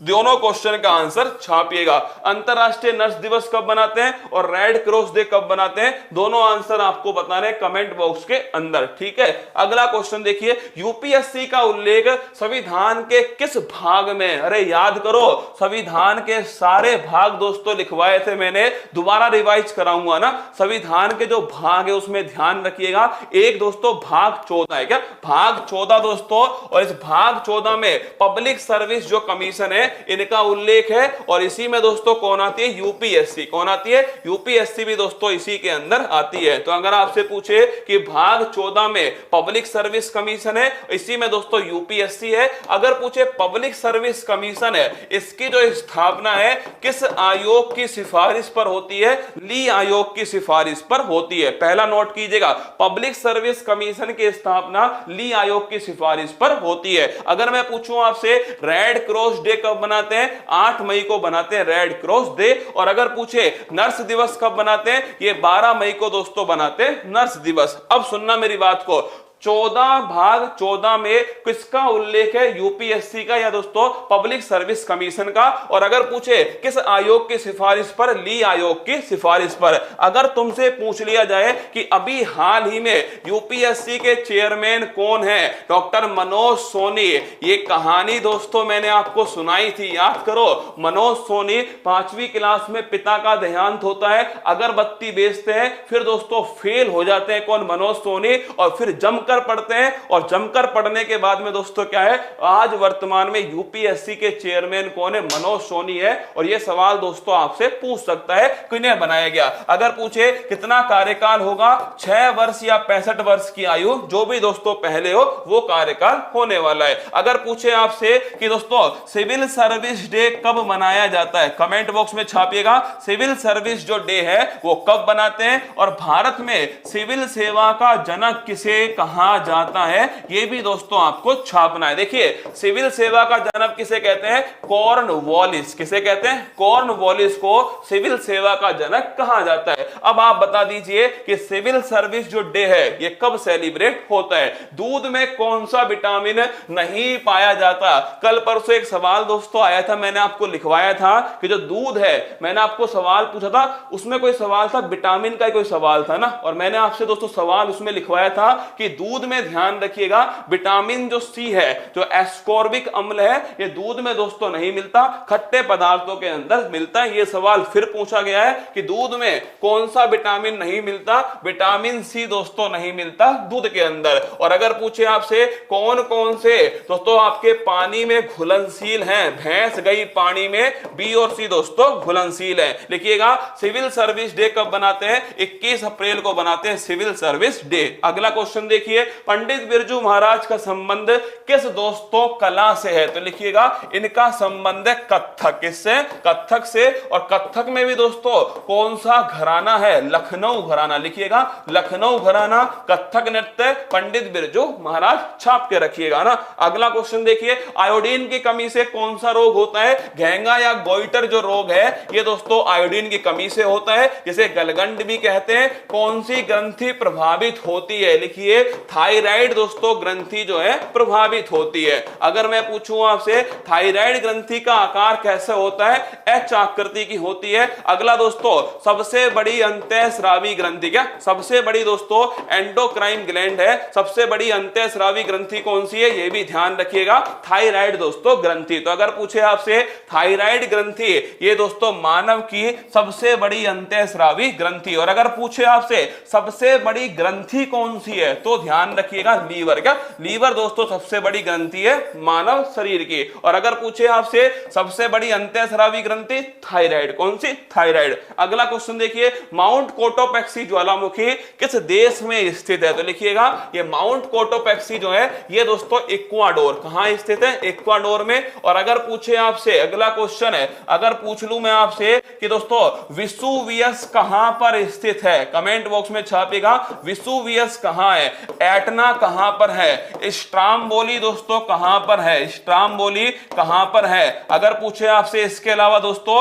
दोनों क्वेश्चन का आंसर छापिएगा। अंतरराष्ट्रीय नर्स दिवस कब बनाते हैं और रेड क्रॉस डे कब बनाते हैं? दोनों आंसर आपको बताने कमेंट बॉक्स के अंदर। ठीक है, अगला क्वेश्चन देखिए, यूपीएससी का उल्लेख संविधान के किस भाग में? अरे याद करो संविधान के सारे भाग दोस्तों लिखवाए थे मैंने, दोबारा रिवाइज कराऊंगा ना। संविधान के जो भाग है उसमें ध्यान रखिएगा, एक दोस्तों भाग 14 है। क्या? भाग 14 दोस्तों। और इस भाग 14 में पब्लिक सर्विस जो कमीशन है इनका उल्लेख है। और इसी में में दोस्तों कौन आती है? यूपीएससी। कौन आती है? यूपीएससी भी दोस्तों इसी के अंदर आती है। तो अगर आपसे पूछे कि भाग 14 में पब्लिक सर्विस कमीशन है, इसी में दोस्तों यूपीएससी है। अगर पूछे पब्लिक सर्विस कमीशन है, इसकी जो स्थापना है किस आयोग की सिफारिश पर होती है? ली आयोग की सिफारिश पर होती है। पहला नोट कीजिएगा, पब्लिक सर्विस कमीशन की स्थापना ली आयोग की सिफारिश पर होती है। अगर मैं पूछूं आपसे रेड क्रॉस डे कब बनाते हैं? 8 मई को बनाते हैं रेड क्रॉस डे। और अगर पूछे नर्स दिवस कब बनाते हैं? ये 12 मई को दोस्तों बनाते हैं नर्स दिवस। अब सुनना मेरी बात को, 14 भाग 14 में किसका उल्लेख है? यूपीएससी का या दोस्तों पब्लिक सर्विस कमीशन का। और अगर पूछे किस आयोग की सिफारिश पर? ली आयोग की सिफारिश पर। अगर तुमसे पूछ लिया जाए कि अभी हाल ही में यूपीएससी के चेयरमैन कौन है? डॉक्टर मनोज सोनी। ये कहानी दोस्तों मैंने आपको सुनाई थी, याद करो। मनोज सोनी 5वीं क्लास में पिता का देहांत होता है, अगरबत्ती बेचते हैं, फिर दोस्तों फेल हो जाते हैं। कौन? मनोज सोनी। और फिर जमकर पढ़ते हैं, और जमकर पढ़ने के बाद में दोस्तों क्या है? आज वर्तमान में यूपीएससी के चेयरमैन कौन है? मनोज सोनी है। और यह सवाल दोस्तों आपसे पूछ सकता है किन्हें बनाया गया। अगर पूछे कितना कार्यकाल होगा? 6 वर्ष या 65 वर्ष की आयु, जो भी दोस्तों पहले हो वो कार्यकाल होने वाला है। अगर पूछे आपसे कि दोस्तों सिविल सर्विस डे कब मनाया जाता है? कमेंट बॉक्स में छापिएगा सिविल सर्विस जो डे है वो कब बनाते हैं। और भारत में सिविल सेवा का जनक किसे कहा जाता है, यह भी दोस्तों आपको छापना है। देखिए सिविल सेवा का जनक किसे कहते हैं? कॉर्नवालिस। किसे कहते हैं? कॉर्नवालिस को सिविल सेवा का जनक कहा जाता है। अब आप बता दीजिए कि सिविल सर्विस जो डे है ये कब सेलिब्रेट होता है? दूध में कौन सा विटामिन नहीं पाया जाता? कल परसों एक सवाल दोस्तों आया था, मैंने आपको लिखवाया था कि जो दूध है, मैंने आपको सवाल पूछा था, उसमें कोई सवाल था विटामिन का, कोई सवाल था ना। और मैंने आपसे दोस्तों सवाल उसमें लिखवाया था कि दूध में ध्यान रखिएगा विटामिन जो सी है, जो एस्कॉर्बिक अम्ल है, ये दूध में दोस्तों नहीं मिलता, खट्टे पदार्थों के अंदर मिलता है। ये सवाल फिर पूछा गया है कि दूध में कौन सा विटामिन नहीं मिलता? विटामिन सी दोस्तों नहीं मिलता दूध के अंदर। और अगर पूछे आपसे कौन कौन से दोस्तों आपके पानी में घुलनशील हैं? भैंस गई पानी में, बी और सी दोस्तों घुलनशील है। लिखिएगा सिविल सर्विस डे कब बनाते हैं? 21 अप्रैल को बनाते हैं सिविल सर्विस डे। अगला क्वेश्चन देखिए, पंडित बिरजू महाराज का संबंध किस दोस्तों कला से है? तो लिखिएगा इनका संबंध है कत्थक। किससे? कत्थक से। और कत्थक में भी दोस्तों कौन सा घराना है? लखनऊ घराना। लिखिएगा लखनऊ घराना कत्थक नृत्य पंडित बिरजू महाराज, छाप के रखिएगा ना। अगला क्वेश्चन देखिए, आयोडीन की कमी से कौन सा रोग होता है? घेंगा या गोइटर जो रोग है ये दोस्तों आयोडीन की कमी से होता है, जिसे गलगंड भी कहते हैं। कौन सी ग्रंथि प्रभावित होती है? लिखिए थायराइड दोस्तों ग्रंथि जो है प्रभावित होती है। अगर मैं पूछूं आपसे थायराइड ग्रंथि का आकार कैसे होता है? एच आकृति की होती है। अगला दोस्तों सबसे बड़ी अंतःस्रावी ग्रंथि, क्या सबसे बड़ी दोस्तों एंडोक्राइन ग्लैंड है। सबसे बड़ी अंतःस्रावी ग्रंथि कौन सी है? ये भी ध्यान रखिएगा, थायराइड दोस्तों ग्रंथि। तो अगर पूछे आपसे थायराइड ग्रंथि ये दोस्तों मानव की सबसे बड़ी अंतःस्रावी ग्रंथि। और अगर पूछे आपसे सबसे बड़ी ग्रंथि कौन सी है, तो ध्यान रखिएगा लीवर। क्या लीवर दोस्तों सबसे बड़ी ग्रंथि है मानव शरीर की। और अगर पूछे आपसे सबसे बड़ी अंतःस्रावी ग्रंथि, थायराइड। कौन सी? थायराइड। अगला क्वेश्चन देखिए, माउंट कोटोपैक्सी ज्वालामुखी किस देश में स्थित है? तो लिखिएगा ये माउंट कोटोपैक्सी जो है ये दोस्तों इक्वाडोर। कहां स्थित है? इक्वाडोर में। और अगर पूछे आपसे, अगला क्वेश्चन है, अगर पूछ लूं मैं आपसे कि दोस्तों विसुवियस कहां पर स्थित है? कमेंट बॉक्स में छापेगा विसुवियस कहां है? एटना कहां पर है? स्ट्राम्बोली दोस्तों कहां पर है? स्ट्राम्बोली कहां पर है? अगर पूछे आपसे इसके अलावा दोस्तों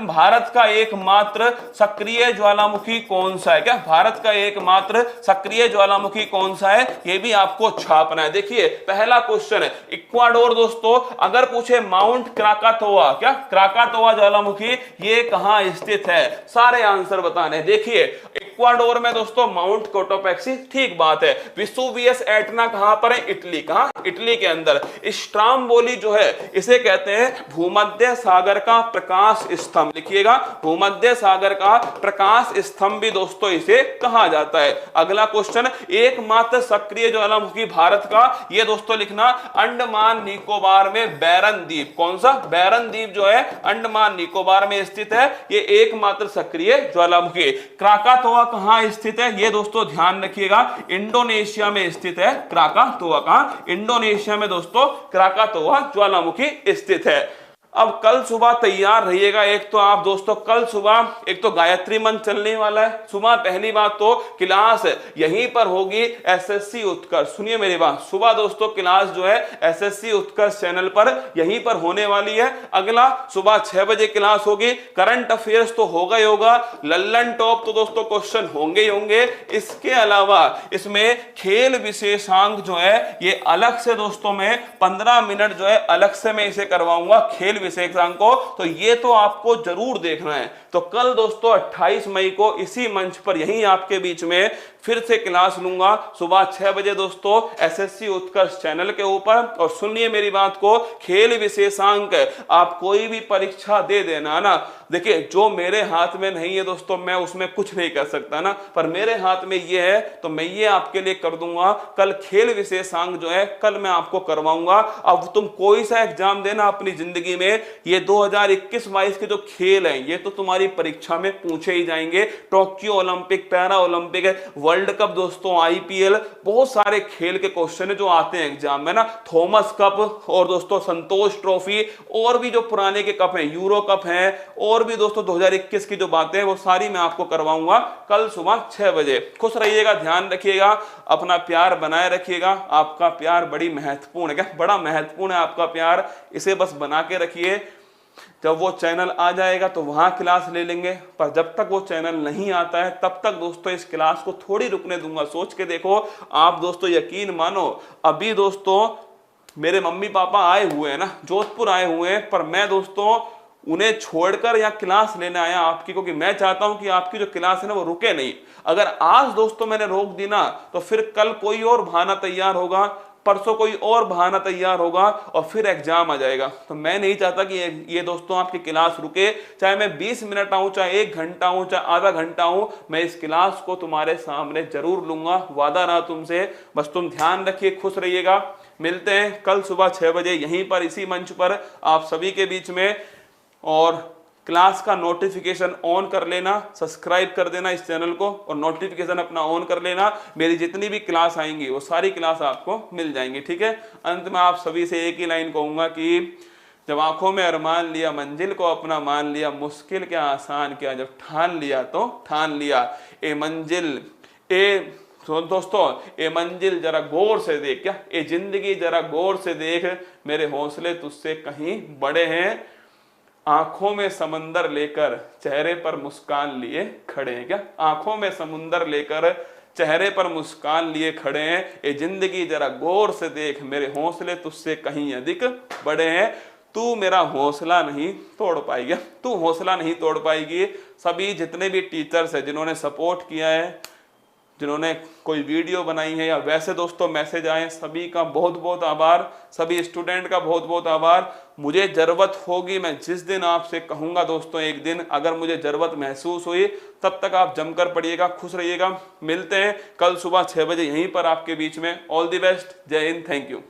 भारत का एकमात्र सक्रिय ज्वालामुखी कौन सा है? क्या भारत का एकमात्र सक्रिय ज्वालामुखी कौन सा है? यह भी आपको छापना है। देखिए पहला क्वेश्चन है इक्वाडोर दोस्तों। अगर पूछे माउंट क्राकातोआ, क्या क्राकातोआ ज्वालामुखी ये कहां स्थित है? सारे आंसर बताने। देखिए इक्वाडोर में दोस्तों माउंट कोटोपेक्सी, ठीक बात है। विसुवियस एटना कहां पर है? इटली। कहां? इटली के अंदर। स्ट्राम्बोली जो है इसे कहते हैं भूमध्य सागर का प्रकाश स्तंभ। लिखिएगा, भूमध्य सागर का प्रकाश स्तंभ भी दोस्तों इसे कहा जाता है। अगला क्वेश्चन, एकमात्र सक्रिय ज्वालामुखी भारत का, ये दोस्तों लिखना अंडमान निकोबार में बैरन द्वीप। कौन सा? बैरन द्वीप जो है अंडमान निकोबार में स्थित है, ये एकमात्र सक्रिय ज्वालामुखी। क्राकातोआ कहां स्थित है? ये दोस्तों ध्यान रखिएगा, इंडोनेशिया में स्थित है। क्राकातोआ कहां? इंडोनेशिया में दोस्तों क्राकातोआ ज्वालामुखी स्थित है। अब कल सुबह तैयार रहिएगा। एक तो आप दोस्तों कल सुबह एक तो गायत्री मंत्र चलने वाला है सुबह। पहली बात तो क्लास यहीं पर होगी एसएससी उत्कर्ष। सुनिए मेरी बात, सुबह दोस्तों क्लास जो है एसएससी उत्कर्ष चैनल पर यहीं पर होने वाली है। अगला सुबह 6 बजे क्लास होगी। करंट अफेयर्स तो होगा ही होगा, लल्लन टॉप तो दोस्तों क्वेश्चन होंगे ही होंगे। इसके अलावा इसमें खेल विशेषांक जो है ये अलग से दोस्तों मैं 15 मिनट जो है अलग से मैं इसे करवाऊंगा खेल विशेषांक को, तो ये तो आपको जरूर देखना है। तो कल दोस्तों 28 मई को इसी मंच पर यहीं आपके बीच में फिर से क्लास लूंगा सुबह 6 बजे दोस्तों एसएससी उत्कर्ष चैनल के ऊपर। और सुनिए मेरी बात को, खेल विशेषांक आप कोई भी परीक्षा दे देना ना, देखिए जो मेरे हाथ में नहीं है दोस्तों मैं उसमें कुछ नहीं कर सकता ना, पर मेरे हाथ में ये है तो मैं ये आपके लिए कर दूंगा। कल खेल विशेषांक जो है कल मैं आपको करवाऊंगा। अब तुम कोई सा एग्जाम देना अपनी जिंदगी में, ये 2021-22 के जो खेल हैं ये तो तुम्हारी परीक्षा में पूछे ही जाएंगे। Tokyo Olympic, para Olympic, world cup दोस्तों, आईपीएल, बहुत सारे खेल के क्वेश्चन है जो आते हैं एग्जाम में ना। थॉमस कप और दोस्तों संतोष ट्रॉफी और भी जो पुराने के कप हैं, यूरो कप हैं, और भी दोस्तों 2021 की जो बातें हैं वो सारी मैं आपको करवाऊंगा कल सुबह 6 बजे। खुश रहिएगा, ध्यान रखिएगा, अपना प्यार बनाए रखिएगा। आपका प्यार बड़ी महत्वपूर्ण है, क्या बड़ा महत्वपूर्ण है आपका प्यार, इसे बस बना के रखिए। जब वो चैनल आ जाएगा तो वहां क्लास ले लेंगे, पर जब तक वो चैनल नहीं आता है तब तक दोस्तों इस क्लास को थोड़ी रुकने दूंगा। सोच के देखो आप दोस्तों, यकीन मानो अभी दोस्तों मेरे मम्मी पापा आए हुए हैं ना, जोधपुर आए हुए हैं, पर मैं दोस्तों उन्हें छोड़कर यहाँ क्लास लेने आया आपकी, क्योंकि मैं चाहता हूं कि आपकी जो क्लास है ना वो रुके नहीं। अगर आज दोस्तों मैंने रोक दी ना तो फिर कल कोई और बहाना तैयार होगा, परसों कोई और बहाना तैयार होगा और फिर एग्जाम आ जाएगा। तो मैं नहीं चाहता कि ये दोस्तों आपकी क्लास रुके, चाहे मैं 20 मिनट आऊं, चाहे 1 घंटा आऊं, चाहे आधा घंटा आऊं, मैं इस क्लास को तुम्हारे सामने जरूर लूंगा, वादा रहा तुमसे। बस तुम ध्यान रखिए, खुश रहिएगा। मिलते हैं कल सुबह 6 बजे यहीं पर इसी मंच पर आप सभी के बीच में। और क्लास का नोटिफिकेशन ऑन कर लेना, सब्सक्राइब कर देना इस चैनल को और नोटिफिकेशन अपना ऑन कर लेना। मेरी जितनी भी क्लास आएंगी वो सारी क्लास आपको मिल जाएंगी, ठीक है। अंत में आप सभी से एक ही लाइन कहूंगा कि जब आंखों में अरमान लिया, मंजिल को अपना मान लिया, मुश्किल क्या आसान क्या, जब ठान लिया तो ठान लिया। ए मंजिल दोस्तों ए मंजिल जरा गौर से देख, क्या ए जिंदगी जरा गौर से देख, मेरे हौसले तुझसे कहीं बड़े हैं, आंखों में समंदर लेकर चेहरे पर मुस्कान लिए खड़े हैं। क्या आंखों में समुंदर लेकर चेहरे पर मुस्कान लिए खड़े हैं, ये जिंदगी जरा गौर से देख, मेरे हौसले तुझसे कहीं अधिक बड़े हैं, तू मेरा हौसला नहीं तोड़ पाएगी, तू हौसला नहीं तोड़ पाएगी। सभी जितने भी टीचर्स हैं जिन्होंने सपोर्ट किया है, जिन्होंने कोई वीडियो बनाई है या वैसे दोस्तों मैसेज आए, सभी का बहुत बहुत आभार, सभी स्टूडेंट का बहुत बहुत आभार। मुझे जरूरत होगी, मैं जिस दिन आपसे कहूंगा दोस्तों, एक दिन अगर मुझे जरूरत महसूस हुई तब तक आप जमकर पढ़िएगा, खुश रहिएगा। मिलते हैं कल सुबह 6 बजे यहीं पर आपके बीच में। ऑल द बेस्ट, जय हिंद, थैंक यू।